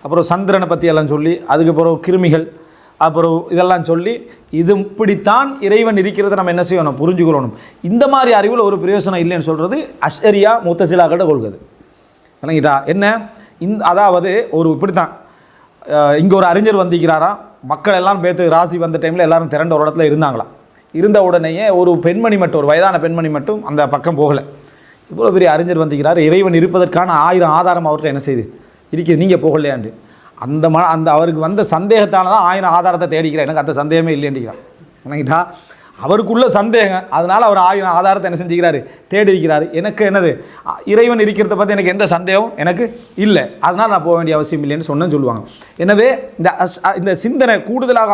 அப்புறம் சந்திரனை பற்றியெல்லாம் சொல்லி, அதுக்கப்புறம் கிருமிகள், அப்புறம் இதெல்லாம் சொல்லி, இது இப்படித்தான் இறைவன் இருக்கிறத நம்ம என்ன செய்யணும், புரிஞ்சுக்கொள்ளணும். இந்த மாதிரி அறிவில் ஒரு பிரயோசனம் இல்லைன்னு சொல்கிறது அஷ்அரியா முத்தசிலாக்கிட்ட கொள்கிறது. இல்லைங்கிட்டா என்ன அதாவது இப்படித்தான் இங்கே ஒரு அறிஞர் வந்திருக்கிறாராம், மக்கள் எல்லாம் பேத்து ராசி வந்த டைமில் எல்லாரும் திரண்ட ஒரு இடத்துல இருந்தாங்களாம். இருந்த உடனேயே ஒரு பெண்மணி மட்டும், ஒரு வயதான பெண்மணி மட்டும் அந்த பக்கம் போகலை. இவ்வளோ பெரிய அறிஞர் வந்திருக்கிறார், இறைவன் இருப்பதற்கான 1000 ஆதாரம் அவர்கிட்ட என்ன செய்யுது இருக்குது, நீங்கள் போகலையாண்டு. அந்த அவருக்கு வந்த சந்தேகத்தால் தான் 1000 ஆதாரத்தை தேடிக்கிறேன், எனக்கு அந்த சந்தேகமே இல்லைன்றான். என்னங்கிட்டா அவருக்குள்ள சந்தேகம், அதனால் அவர் 1000 ஆதாரத்தை என்ன செஞ்சுக்கிறாரு, தேடி இருக்கிறாரு. எனக்கு என்னது, இறைவன் இருக்கிறத பற்றி எனக்கு எந்த சந்தேகம் எனக்கு இல்லை, அதனால் நான் போக வேண்டிய அவசியம் இல்லைன்னு சொன்னேன்னு சொல்லுவாங்க. எனவே இந்த சிந்தனை கூடுதலாக,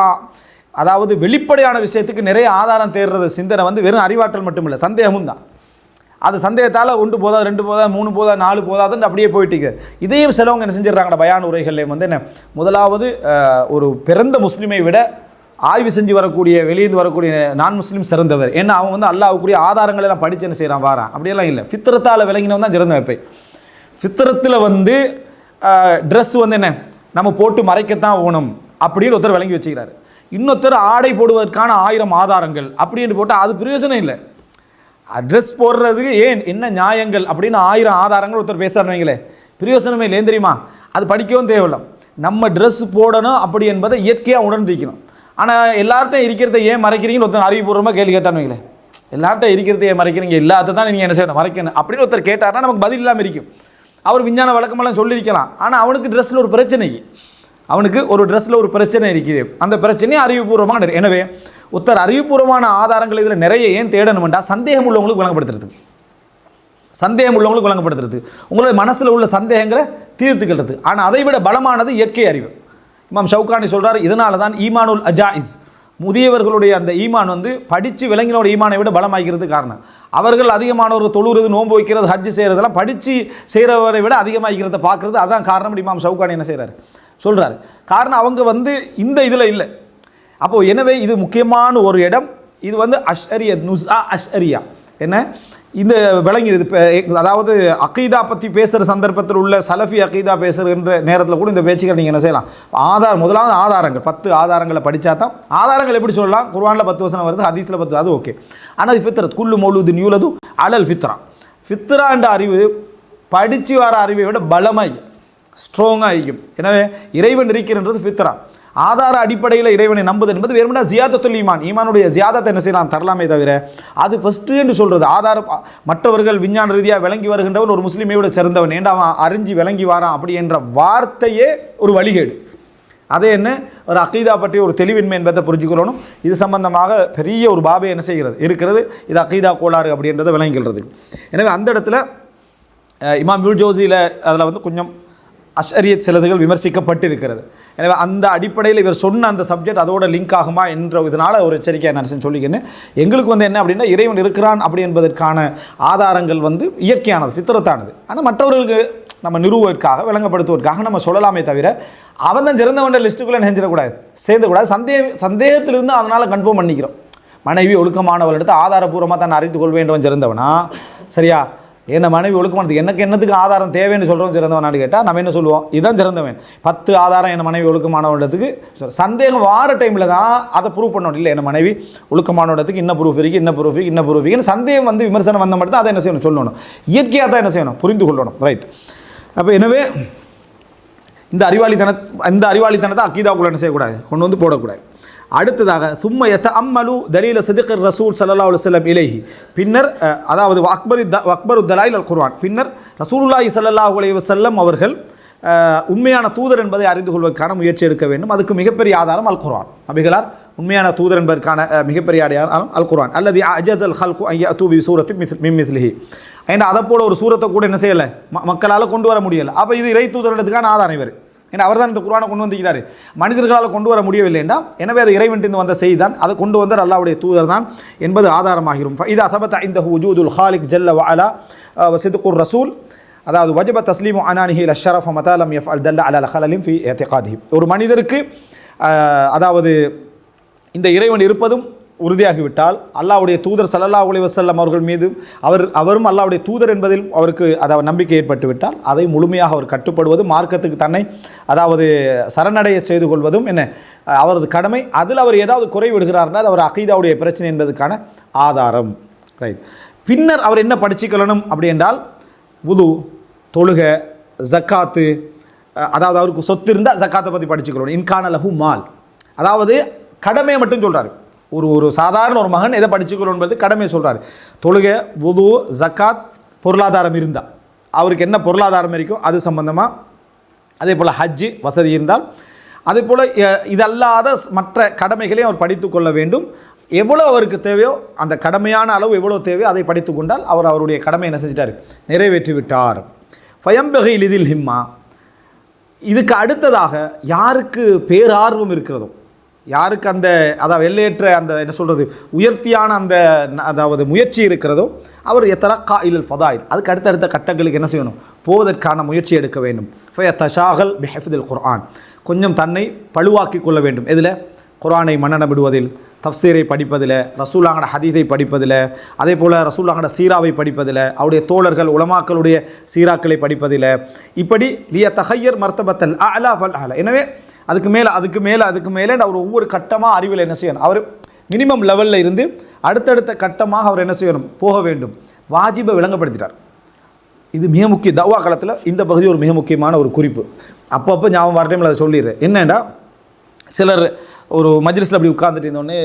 அதாவது வெளிப்படையான விஷயத்துக்கு நிறைய ஆதாரம் தேடுறது சிந்தனை வெறும் அறிவாற்றல் மட்டும் இல்லை, சந்தேகமும் தான். அது சந்தேகத்தால் 1 போதா, 2 போதா, 3 போதா, 4 போதாதுன்னு அப்படியே போயிட்டு இதையும் சிலவங்க என்ன செஞ்சிடறாங்க, பயான் உரைகள்லேயும் என்ன, முதலாவது ஒரு பிறந்த முஸ்லீமை விட ஆய்வு செஞ்சு வரக்கூடிய, வெளியிருந்து வரக்கூடிய நான் முஸ்லீம் சிறந்தவர். ஏன்னா அவன் அல்லாஹ்வுடைய ஆதாரங்கள் எல்லாம் படித்து என்ன செய்கிறான், வாரான். அப்படியெல்லாம் இல்லை, ஃபித்ரத்தால் விளங்கினவன் தான் சிறந்த வைப்பை. ஃபித்ரத்தில் ட்ரெஸ் என்ன நம்ம போட்டு மறைக்கத்தான் ஓணும் அப்படின்னு ஒருத்தர் விளங்கி வச்சுக்கிறாரு. இன்னொருத்தர் ஆடை போடுவதற்கான 1000 ஆதாரங்கள் அப்படின்னு போட்டால் அது பிரயோஜனம் இல்லை. ட்ரெஸ் போடுறதுக்கு ஏன் என்ன நியாயங்கள் அப்படின்னு 1000 ஆதாரங்கள் ஒருத்தர் பேசுகிறாங்களே, பிரயோசனமே இல்லை. ஏன் தெரியுமா, அது படிக்கவும் தேவையில்லை. நம்ம ட்ரெஸ் போடணும் அப்படி என்பதை இயற்கையாக உணர்ந்திக்கணும். ஆனால் எல்லார்ட்டையும் இருக்கிறத ஏன் மறைக்கிறீங்கன்னு ஒருத்தர் அறிவுபூர்வமாக கேள்வி கேட்டானுங்களே, எல்லார்ட்டையும் இருக்கிறத ஏன் மறைக்கிறீங்க, இல்லாத தான் நீங்கள் என்ன செய்யணும், மறைக்கணும் அப்படின்னு ஒருத்தர் கேட்டார்னா நமக்கு பதில் இல்லாமல் இருக்கும். அவர் விஞ்ஞான வழக்கமெல்லாம் சொல்லியிருக்கலாம், ஆனால் அவனுக்கு ட்ரெஸ்ஸில் ஒரு பிரச்சனை, அவனுக்கு ஒரு ட்ரெஸ்ஸில் ஒரு பிரச்சனை இருக்குது. அந்த பிரச்சனையும் அறிவுபூர்வமாக. எனவே ஒருத்தர் அறிவுபூர்வமான ஆதாரங்கள் இதில் நிறைய ஏன் தேடணும்டா, சந்தேகம் உள்ளவங்களுக்கு வழங்கப்படுத்துறதுக்கு. சந்தேகம் உள்ளவங்களுக்கு விளங்கப்படுத்துறது, உங்களுடைய மனசில் உள்ள சந்தேகங்களை தீர்த்துக்கிறது. ஆனால் அதை விட பலமானது இயற்கை அறிவு. இமாம் ஷவுகானி சொல்கிறார், இதனால தான் ஈமானுல் அஜாயிஸ், முதியவர்களுடைய அந்த ஈமான் வந்து படித்து விளங்கினோட ஈமானை விட பலமாகிறது காரணம். அவர்கள் அதிகமானவர்கள் தொழுகிறது, நோன்பு வைக்கிறது, ஹஜ்ஜு செய்கிறதெல்லாம் படித்து செய்கிறவரை விட அதிகமாகிறத பார்க்குறது. அதான் காரணம். இமாம் ஷவுகானி என்ன செய்கிறார் சொல்கிறார், காரணம் அவங்க வந்து இந்த இதில் இல்லை. அப்போது எனவே இது முக்கியமான ஒரு இடம். இது வந்து அஷ்அரியா, நுஸ்ஆ அஷ்அரியா என்ன இந்த விளங்கிடுது. அதாவது அகீதா பற்றி பேசுகிற சந்தர்ப்பத்தில் உள்ள சலஃபி அகீதா பேசுகின்ற நேரத்தில் கூட இந்த பேச்சுக்கள் நீங்கள் என்ன செய்யலாம். முதலாவது ஆதாரங்கள், 10 ஆதாரங்களை படித்தா தான். ஆதாரங்கள் எப்படி சொல்லலாம், குர்ஆனில் 10 வசனம் வருது, ஹதீஸில் 10, அது ஓகே. ஆனால் அது ஃபித்ரத், குல்லு மௌலூதின் யூலது அலல் ஃபித்ரா. ஃபித்ரா என்ற அறிவு படித்து வர அறிவை விட பலமாக ஸ்ட்ராங்காக இருக்கும். எனவே இறைவன் இருக்கிறன்றது ஃபித்ரா. ஆதார அடிப்படையில் இறைவனை நம்புது என்பது வேறுமனா ஜியாதத்துல் ஈமான், ஈமானுடைய ஜியாதத்தை என்ன செய்யலாம், தரலாமே தவிர அது ஃபஸ்ட்டு என்று சொல்கிறது. ஆதாரம் மற்றவர்கள் விஞ்ஞான ரீதியாக விளங்கி வருகின்றவன் ஒரு முஸ்லீமை விட சிறந்தவன், ஏண்டா அவன் அறிஞ்சு விளங்கி வாரான் அப்படி என்ற வார்த்தையே ஒரு வழிகேடு. அதே என்ன ஒரு அகீதா பற்றி ஒரு தெளிவின்மை என்பதை புரிஞ்சுக்கணும். இது சம்பந்தமாக பெரிய ஒரு பாபை என்ன செய்கிறது இருக்கிறது. இது அகீதா கோளாறு அப்படின்றத விளங்குகிறது. எனவே அந்த இடத்துல இமாம் இப்னு ஜௌசியில் அதில் வந்து கொஞ்சம் அஷ்அரியத் சிலதுகள் விமர்சிக்கப்பட்டிருக்கிறது. எனவே அந்த அடிப்படையில் இவர் சொன்ன அந்த சப்ஜெக்ட் அதோட லிங்க் ஆகுமா என்ற இதனால் ஒரு எச்சரிக்கையாக நான் சொல்லிக்கிறேன். எங்களுக்கு வந்து என்ன அப்படின்னா, இறைவன் இருக்கிறான் அப்படி என்பதற்கான ஆதாரங்கள் வந்து இயற்கையானது, ஃபித்ரத்தானது. ஆனால் மற்றவர்களுக்கு நம்ம நிறுவுவதற்காக விளங்கப்படுத்துவதற்காக நம்ம சொல்லலாமே தவிர அவன் தான் சிறந்தவன்ற லிஸ்ட்டுக்குள்ளே நினைஞ்சிடக்கூடாது, சேர்ந்துக்கூடாது. சந்தேகத்திலிருந்து அதனால் கன்ஃபார்ம் பண்ணிக்கிறோம். மனைவி ஒழுக்கமானவள் எடுத்து ஆதாரபூர்வமாக தான் அறிந்து கொள்வேன்றவன் சிறந்தவனா, சரியா? என்ன மனைவி ஒழுக்கமானதுக்கு எனக்கு என்னத்துக்கு ஆதாரம் தேவைன்னு சொல்கிறோம் சிறந்தவனான்னு கேட்டால் நம்ம என்ன சொல்லுவோம், இதுதான் சிறந்தவன். 10 ஆதாரம் என்ன மனைவி ஒழுக்கமானவன்றதுக்கு சந்தேகம் வார டைமில் தான் அதை ப்ரூவ் பண்ணணும். இல்லை என்ன மனைவி ஒழுக்கமானவன்றதுக்கு இன்ன ப்ரூஃப் இருக்குது, இன்ன ப்ரூஃப் இருக்குது, இன்ன ப்ரூஃப் இருக்குன்னு சந்தேகம் வந்து விமர்சனம் வந்த மட்டும் தான் அதை என்ன செய்யணும், சொல்லணும். இயற்கையாக தான் என்ன செய்யணும், புரிந்து கொள்ளணும். ரைட். அப்போ எனவே இந்த அறிவாளித்தனத்தை அக்கீதாவுக்குள்ள என்ன செய்யக்கூடாது, கொண்டு வந்து போடக்கூடாது. அடுத்ததாக சும்ம யதஅம்மலு தலீல சித்கிர் ரசூல் ஸல்லல்லாஹு அலைஹி வஸல்லம் இலைஹி, பின்னர் அதாவது அக்பரு தலாயில் அல் குர்ஆன், பின்னர் ரசூலுல்லாஹி ஸல்லல்லாஹு அலைஹி வஸல்லம் அவர்கள் உண்மையான தூதர் என்பதை அறிந்து கொள்வதற்கான முயற்சி எடுக்க வேண்டும். அதுக்கு மிகப்பெரிய ஆதாரம் அல் குர்ஆன். நபிகளார் உண்மையான தூதர் என்பதற்கான மிகப்பெரிய ஆதாரம் அல் குர்ஆன். அல்லதி அஜஸல் ஹல்கு அன் யஅது பி சூரத்தின் மின் மிஸ்லிஹி, ஏன்னா அதை போல ஒரு சூரத்தை கூட என்ன செய்யலை, மக்களால் கொண்டு வர முடியலை. அப்போ இது இறை தூதர்ன்றதுக்கான ஆதாரம் இவர். ஏன்னா அவர் தான் இந்த குர்ஆனை கொண்டு வந்திருக்கிறார், மனிதர்களால் கொண்டு வர முடியவில்லை என்றால் எனவே அது இறைவன்ட்டு வந்த செய்தி தான், அதை கொண்டு வந்தார் அல்லாஹ்வுடைய தூதர் தான் என்பது ஆதாரமாகிரும். இதா சபத இந்தஹு வஜூதுல் ஹாலிக் ஜல்ல வ அலா வ சித்குர் ரசூல், அதாவது வஜப தஸ்லீமு அனானிஹி இல ஷரஃப மதா லம் யஃஅல் தல்ல அலா ஹலலின் ஃபி இஅ்திகாதிஹி. ஒரு மனிதருக்கு அதாவது இந்த இறைவன் இருப்பதும் உறுதியாகிவிட்டால், அல்லாஹ்வுடைய தூதர் ஸல்லல்லாஹு அலைஹி வஸல்லம் அவர்கள் மீது அவரும் அல்லாஹ்வுடைய தூதர் என்பதில் அவருக்கு அதாவது நம்பிக்கை ஏற்பட்டு விட்டால் அதை முழுமையாக அவர் கட்டுப்படுவது, மார்க்கத்துக்கு தன்னை அதாவது சரணடைய செய்து கொள்வதும் என்ன அவரது கடமை. அதில் அவர் ஏதாவது குறை விடுகிறார்னா அது அவர் அகீதாவுடைய பிரச்சனை என்பதற்கான ஆதாரம். ரைட். பின்னர் அவர் என்ன படிச்சுக்கொள்ளணும் அப்படி என்றால், வுது, தொழுக, ஜக்காத்து, அதாவது அவருக்கு சொத்து இருந்தால் ஜக்காத்தை பற்றி படிச்சுக்கொள்ளணும். இன்கான லஹு மால், அதாவது கடமையை மட்டும் சொல்கிறார். ஒரு சாதாரண ஒரு மகன் எதை படிச்சுக்கணும் என்பது கடமை சொல்கிறார். தொழுகை, வுது, ஜக்காத், பொருளாதாரம் இருந்தால் அவருக்கு என்ன பொருளாதாரம் இருக்கோ அது சம்பந்தமாக, அதே போல் ஹஜ்ஜு வசதி இருந்தால், அதே போல் இதல்லாத மற்ற கடமைகளையும் அவர் படித்து கொள்ள வேண்டும். எவ்வளோ அவருக்கு தேவையோ அந்த கடமையான அளவு எவ்வளோ தேவையோ அதை படித்து கொண்டால் அவர் அவருடைய கடமை என்ன செஞ்சிட்டார், நிறைவேற்றி விட்டார். ஃபயம்பகை லிதில் ஹிம்மா, இதுக்கு அடுத்ததாக யாருக்கு பேரார்வம் இருக்கிறதோ, யாருக்கு அந்த அதாவது எல்லையற்ற அந்த என்ன சொல்கிறது உயர்த்தியான அந்த அதாவது முயற்சி இருக்கிறதோ அவர் எத்தலக்கா இல் ஃபதாயில், அதுக்கு அடுத்தடுத்த கட்டங்களுக்கு என்ன செய்யணும், போவதற்கான முயற்சி எடுக்க வேண்டும். ஃபயத்தஷாகல் பிஹிஃதில் குர்ஆன், கொஞ்சம் தன்னை பழுவாக்கி கொள்ள வேண்டும். எதில், குர்ஆனை மன்னனமிடுவதில், தஃப்சீரை படிப்பதில், ரசூலுல்லாஹ்வுடைய ஹதீஸை படிப்பதில், அதே போல் ரசூலுல்லாஹ்வுடைய சீராவை படிப்பதில், அவருடைய தோழர்கள் உலமாக்களுடைய சீராக்களை படிப்பதில், இப்படி லியதஹய்யர் மர்தபத்தல் அலா ஃபல் அலா. எனவே அதுக்கு மேலே அவர் ஒவ்வொரு கட்டமாக அறிவில் என்ன செய்யணும், அவர் மினிமம் லெவலில் இருந்து அடுத்தடுத்த கட்டமாக அவர் என்ன செய்யணும், போக வேண்டும். வாஜிபை விளங்கப்படுத்திட்டார். இது மிக முக்கிய தவா காலத்தில் இந்த பகுதி ஒரு மிக முக்கியமான ஒரு குறிப்பு. அப்பப்போ ஞாபகம் வர டைமில் அதை சொல்லிடுறேன். என்னென்னா, சிலர் ஒரு மஜ்லிஸில் அப்படி உட்கார்ந்துட்டு இருந்தோடனே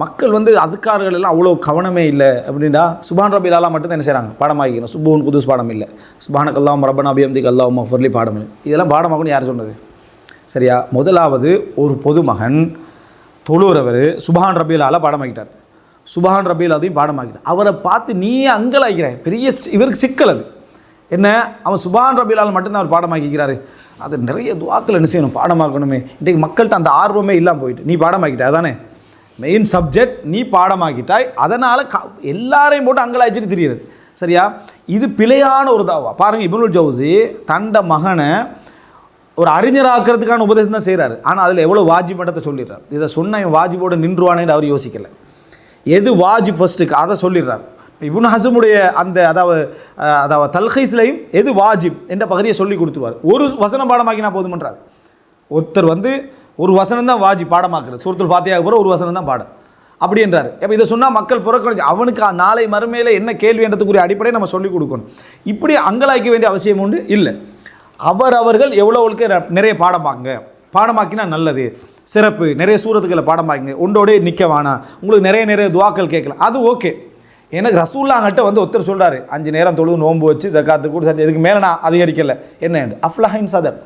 மக்கள் வந்து அதுக்காரர்கள் எல்லாம் அவ்வளோ கவனமே இல்லை அப்படின்னா, சுபான் ரபில் அலா மட்டும் தான் என்ன செய்கிறாங்க, பாடமாகிக்கணும். சுபூன் குதுஸ் பாடம் இல்லை, சுபானக் அல்லாஹும்ம ரப்பனா பிஹம்திக அல்லாஹும்ம ஃபிர்லி பாடம் இல்லை. இதெல்லாம் பாடமாகணும்னு யார் சொன்னது, சரியா? முதலாவது ஒரு பொதுமகன் தொழுகிறவர் சுபான் ரபில் அலா பாடமாக்கிட்டார். சுபஹான் ரபில் அதையும் பாடமாக்கிறார். அவரை பார்த்து நீயே அங்கலாய்க்கிறேன், பெரிய இவருக்கு சிக்கல் அது என்ன, அவன் சுபஹான் ரபிலால் மட்டும்தான் அவர் பாடமாக்கிக்கிறாரு. அது நிறைய துவாக்கள் என்ன செய்யணும், பாடமாக்கணுமே. இன்றைக்கு மக்கள்கிட்ட அந்த ஆர்வமே இல்லாமல் போயிட்டு, நீ பாடமாக்கிட்ட அதானே மெயின் சப்ஜெக்ட், நீ பாடமாக்கிட்டாய், அதனால் எல்லாரையும் போட்டு அங்கலாய்ச்சிட்டு தெரியுது. சரியா? இது பிழையான ஒரு தாவா. பாருங்கள், இப்னுல் ஜௌசி தண்ட மகனை ஒரு அறிஞராக்கிறதுக்கான உபதேசம் தான் செய்கிறாரு. ஆனால் அதில் எவ்வளோ வாஜிப் மட்டத்தை சொல்லிடுறார். இதை சொன்ன வாஜிபோடு நின்றுவானேன்னு அவர் யோசிக்கலை. எது வாஜிப் ஃபஸ்ட்டுக்கு அதை சொல்லிடுறார். இப்னு ஹஸமுடைய அந்த அதாவது தல்ஹீஸ்லையும் எது வாஜிப் என்ற பகுதியை சொல்லி கொடுத்துருவார். ஒரு வசனம் பாடமாக்கினா போதுமன்றார். ஒருத்தர் ஒரு வசனம் தான் வாஜிப் பாடமாக்குறது, சூரத்துல் ஃபாத்திஹாவுக்கு அப்புறம் ஒரு வசனம் தான் பாடம் அப்படி என்றார். அப்போ இதை சொன்னால் மக்கள் புறக்கணிச்சு அவனுக்கு நாளை மறுமையில் என்ன கேள்வி என்றதுக்குரிய அடிப்படையை நம்ம சொல்லிக் கொடுக்கணும். இப்படி அங்கலாய்க்க வேண்டிய அவசியம் உண்டு இல்லை. அவர்கள் எவ்வளோவுக்கு நிறைய பாடமாக்கினா நல்லது, சிறப்பு, நிறைய சூரத்துக்களை பாடமாக்கிங்க, ஒன்றோடே நிற்க வேணாம், உங்களுக்கு நிறைய துவாக்கள் கேட்கலாம், அது ஓகே. எனக்கு ரசூல்லாங்கிட்ட ஒருத்தர் சொல்கிறாரு 5 நேரம் தொழுது நோன்பு வச்சு ஜக்காத்து கூட செஞ்சு இதுக்கு மேலே நான் அதிகரிக்கலை என்ன அஃப்லஹின் சதர்,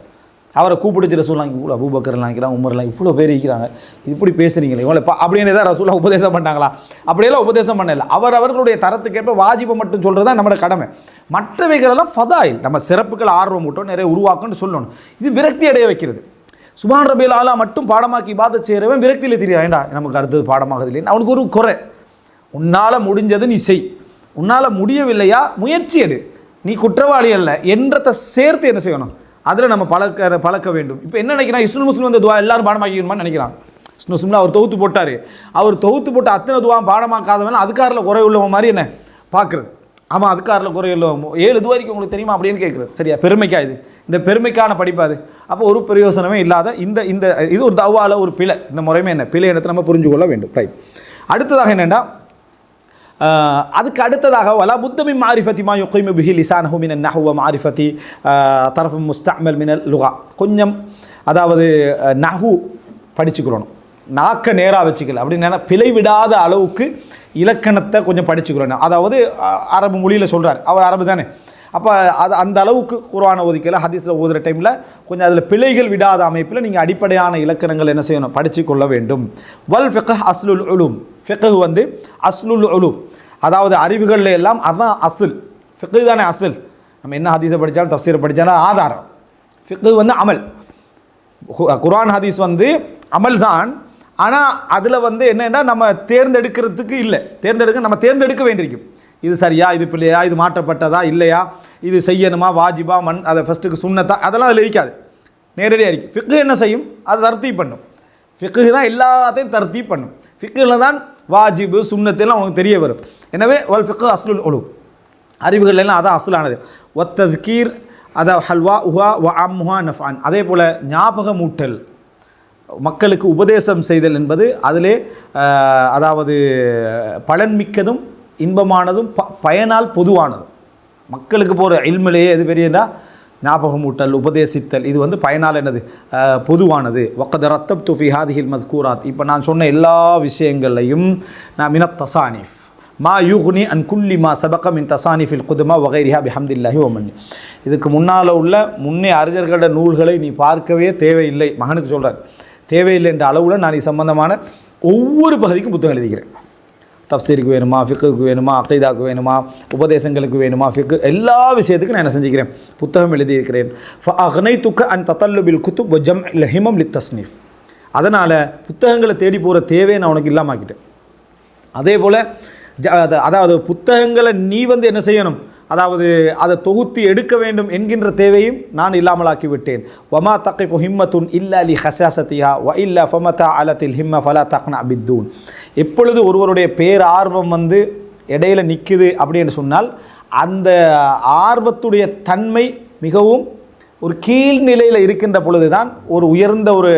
அவரை கூப்பிடுச்சு ரசூல்லாம், இவ்வளோ அபூபக்கர்லாம் இருக்கிறாங்க, உமர்லாம் இவ்வளோ பேர் இருக்கிறாங்க, இப்படி பேசுகிறீங்களே இவ்வளோ அப்படின்னு தான் ரசூல்லா உபதேசம் பண்ணாங்களா? அப்படியெல்லாம் உபதேசம் பண்ணல. அவர்களுடைய தரத்துக்கேற்ப வாஜிபை மட்டும் சொல்கிறது தான் நம்மளோட கடமை. மற்றவைகளெல்லாம் ஃபதாயில், நம்ம சிறப்புகள் ஆர்வம் விட்டோம், நிறைய உருவாக்கணும்னு சொல்லணும். இது விரக்தி அடைய வைக்கிறது. சுப்ஹான் ரபில் ஆலா மட்டும் பாடமாக்கி இபாதத் செய்கிறவன் விரக்தியில் தெரியாண்டா, நமக்கு அடுத்தது பாடமாகுது இல்லைன்னு அவனுக்கு ஒரு குறை. உன்னால் முடிஞ்சது நீ செய், உன்னால் முடியவில்லையா முயற்சி எடு, நீ குற்றவாளி அல்ல என்றதை சேர்த்து என்ன செய்யணும், அதில் நம்ம பழக்க வேண்டும். இப்போ என்ன நினைக்கிறான், இஸ்னு முஸ்லிம் வந்து துவா எல்லாரும் பாடமாக்கிக்கணுமான்னு நினைக்கிறான். இஸ்னு முஸ்லிமில் அவர் தொகுத்து போட்டார், அவர் தொகுத்து போட்ட அத்தனை துவா பாடமாக்காதவன் அதுக்காரில் குறை உள்ளவன் மாதிரி என்ன பார்க்குறது. ஆமாம், அதுக்காரில் குறை உள்ளவன் 7 துவாரிக்கு உங்களுக்கு தெரியுமா அப்படின்னு கேட்குறது. சரியா? பெருமைக்கா இது, இந்த பெருமைக்கான படிப்பாது. அப்போ ஒரு பிரயோசனமே இல்லாத இந்த இது ஒரு தவால ஒரு பிழை. இந்த முறையுமே என்ன பிழை இடத்தை நம்ம புரிஞ்சு கொள்ள வேண்டும். ரைட். அடுத்ததாக என்னென்னா, அதுக்கு அடுத்ததாக வலா புத்தமி மாரிஃபத்தி மா யுகைமு பிஹி லிசானஹு மினன் நஹ்வ மாரிஃபத்தி தரஃபு முஸ்தஅமல் மினல் லுகா. கொஞ்சம் அதாவது நஹு படிச்சுக்கிறோம், நாக்க நேராக வச்சுக்கல அப்படின்னு பிழை விடாத அளவுக்கு இலக்கணத்தை கொஞ்சம் படிச்சுக்கிறோம். அதாவது அரபு மொழியில் சொல்கிறார், அவர் அரபு தானே. அப்போ அந்த அளவுக்கு குர்ஆனை ஓதிக்கல, ஹதீஸில் ஓதுகிற டைமில் கொஞ்சம் அதில் பிழைகள் விடாத அமைப்பில் நீங்கள் அடிப்படையான இலக்கணங்கள் என்ன செய்யணும், படித்து கொள்ள வேண்டும். வல் ஃபிக்ஹ் அஸ்லுல் உலூம். ஃபிக்ஹ் அஸ்லுல் உலூம், அதாவது அறிவுகளில் எல்லாம் அதுதான் அஸ்ல். ஃபிக்ஹ் தானே அஸ்ல். நம்ம என்ன ஹதீஸை படித்தாலும் தஃப்சீரை படித்தாலும் ஆதாரம். ஃபிக்ஹ் அமல். குர்ஆன் ஹதீஸ் அமல் தான். ஆனால் அதில் என்னென்னா நம்ம தேர்ந்தெடுக்கிறதுக்கு இல்லை, நம்ம தேர்ந்தெடுக்க வேண்டியிருக்கும். இது சரியா, இது பிள்ளையா, இது மாற்றப்பட்டதா இல்லையா, இது செய்யணுமா, வாஜிபா, அதை ஃபஸ்ட்டுக்கு சுன்னத்தா, அதெல்லாம் அதில் இருக்காது, நேரடியாக இருக்கும். ஃபிக்ஹ் என்ன செய்யும், அதை தர்த்தீப் பண்ணும். ஃபிக்ஹ் தான் எல்லாத்தையும் தர்த்தீப் பண்ணும். ஃபிக்ஹில் தான் வாஜிபு சுன்னத்தெல்லாம் உனக்கு தெரிய வரும். எனவே வல் ஃபிக்ஹ் அஸ்லுல் உலூம், அறிவுகள் எல்லாம் அதான் அஸ்லானது. ஒத்தத்கீர் அதாவது ஹல்வா உஹா வ அம்ஹா நஃபான். அதே போல் ஞாபகமூட்டல், மக்களுக்கு உபதேசம் செய்தல் என்பது அதிலே அதாவது பலன்மிக்கதும் இன்பமானதும் பயனால் பொதுவானதும். மக்களுக்கு போகிற இல்மிலேயே எது பெரியதா, ஞாபகமூட்டல், உபதேசித்தல், இது பயனால் என்னது, பொதுவானது. வக்கத் ரத்தப்து ஃபி ஹாதிஹில் மத்கூராத். இப்போ நான் சொன்ன எல்லா விஷயங்களையும் நான் மினத் தசானிஃப் மா யுக்னி அன் குல்லி மா சபக மின் தசானிஃபில் குதுமா வகைரிஹா பிஹம்தில்லாஹி வமன்னி. இதுக்கு முன்னால் உள்ள முன்னே அறிஞர்களோட நூல்களை நீ பார்க்கவே தேவையில்லை. மகனுக்கு சொல்கிறார், தேவையில்லை என்ற அளவில் நான் இது சம்பந்தமான ஒவ்வொரு பகுதிக்கும் புத்தகம் எழுதிக்கிறேன். தஃப்சீருக்கு வேணுமா, ஃபிக்குக்கு வேணுமா, அகைதாக்கு வேணுமா, உபதேசங்களுக்கு வேணுமா, ஃபிக்கு எல்லா விஷயத்துக்கும் நான் என்ன செஞ்சுக்கிறேன், புத்தகம் எழுதியிருக்கிறேன். ஃபஅக்னைதுக அன் தத்தல்லுபில் குத்துப் வ ஜம்இல் ஹிமம் லித் தஸ்னீஃப். அதனால் புத்தகங்களை தேடி போகிற தேவையை நான் உனக்கு இல்லாமாக்கிட்டேன். அதே போல் அதாவது புத்தகங்களை நீ என்ன செய்யணும், அதாவது அதை தொகுத்து எடுக்க வேண்டும் என்கின்ற தேவையும் நான் இல்லாமலாக்கி விட்டேன். வமா தகிஃபு ஹிம்மத்துன் இல்லா லி ஹஸாஸத்திஹா வ இல்லா ஃபமதா அலத்தில் ஹிம்ம ஃபலா தக்னா பித்தூன். எப்பொழுது ஒருவருடைய பேரார்வம் இடையில நிற்குது அப்படின்னு சொன்னால் அந்த ஆர்வத்துடைய தன்மை மிகவும் ஒரு கீழ்நிலையில் இருக்கின்ற பொழுது தான் ஒரு உயர்ந்த ஒரு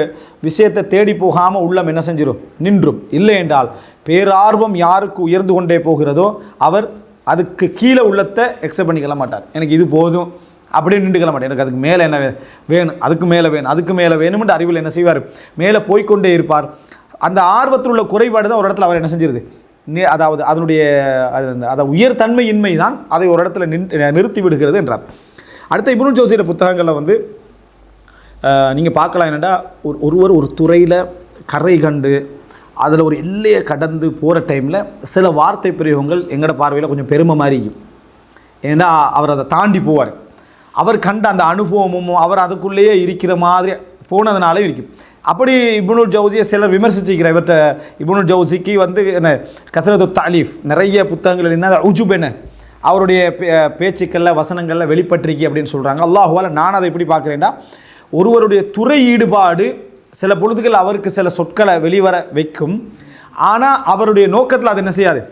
விஷயத்தை தேடி போகாமல் உள்ளம் என்ன செஞ்சிடும், நின்றும். இல்லை என்றால் பேரார்வம் யாருக்கு உயர்ந்து கொண்டே போகிறதோ அவர் அதுக்கு கீழே உள்ளத்தை எக்ஸப்ட் பண்ணிக்கல மாட்டார். எனக்கு இது போதும் அப்படின்னு நின்றுக்கல மாட்டேன், எனக்கு அதுக்கு மேலே என்ன வேணும், அதுக்கு மேலே வேணும், அதுக்கு மேலே வேணும்னு அறிவில் என்ன செய்வார், மேலே போய்கொண்டே இருப்பார். அந்த ஆர்வத்தில் உள்ள குறைபாடு தான் ஒரு இடத்துல அவர் என்ன செஞ்சிருது, அதாவது அதனுடைய அதை உயர்தன்மையின்மை தான் அதை ஒரு இடத்துல நிறுத்தி விடுகிறது என்றார். அடுத்த இப்னுல் ஜௌசியோட புத்தகங்களில் நீங்கள் பார்க்கலாம் என்னென்னா, ஒருவர் ஒரு துறையில் கரை கண்டு அதில் ஒரு எல்லையை கடந்து போகிற டைமில் சில வார்த்தை பிரயோகங்கள் எங்களோட பார்வையில் கொஞ்சம் பெருமை மாதிரி இருக்கும். ஏன்னா அவர் அதை தாண்டி போவார். அவர் கண்ட அந்த அனுபவமும் அவர் அதுக்குள்ளேயே இருக்கிற மாதிரி போனதுனால இருக்கும். அப்படி இப்னுல் ஜவுசியை சிலர் விமர்சிச்சிருக்கிற இவர்கிட்ட இப்னுல் ஜவுசிக்கு வந்து என்ன கத்ரத்து தாலீஃப் நிறைய புத்தகங்கள் என்ன உஜுப் என்ன அவருடைய பேச்சுக்களில் வசனங்களில் வெளிப்பட்டிருக்கி அப்படின்னு சொல்கிறாங்க. அல்லாஹுவால நான் அதை எப்படி பார்க்குறேன்னா, ஒருவருடைய துறை ஈடுபாடு சில பொழுதுகள் அவருக்கு சில சொற்களை வெளிவர வைக்கும். ஆனால் அவருடைய நோக்கத்தில் அது என்ன செய்யாது,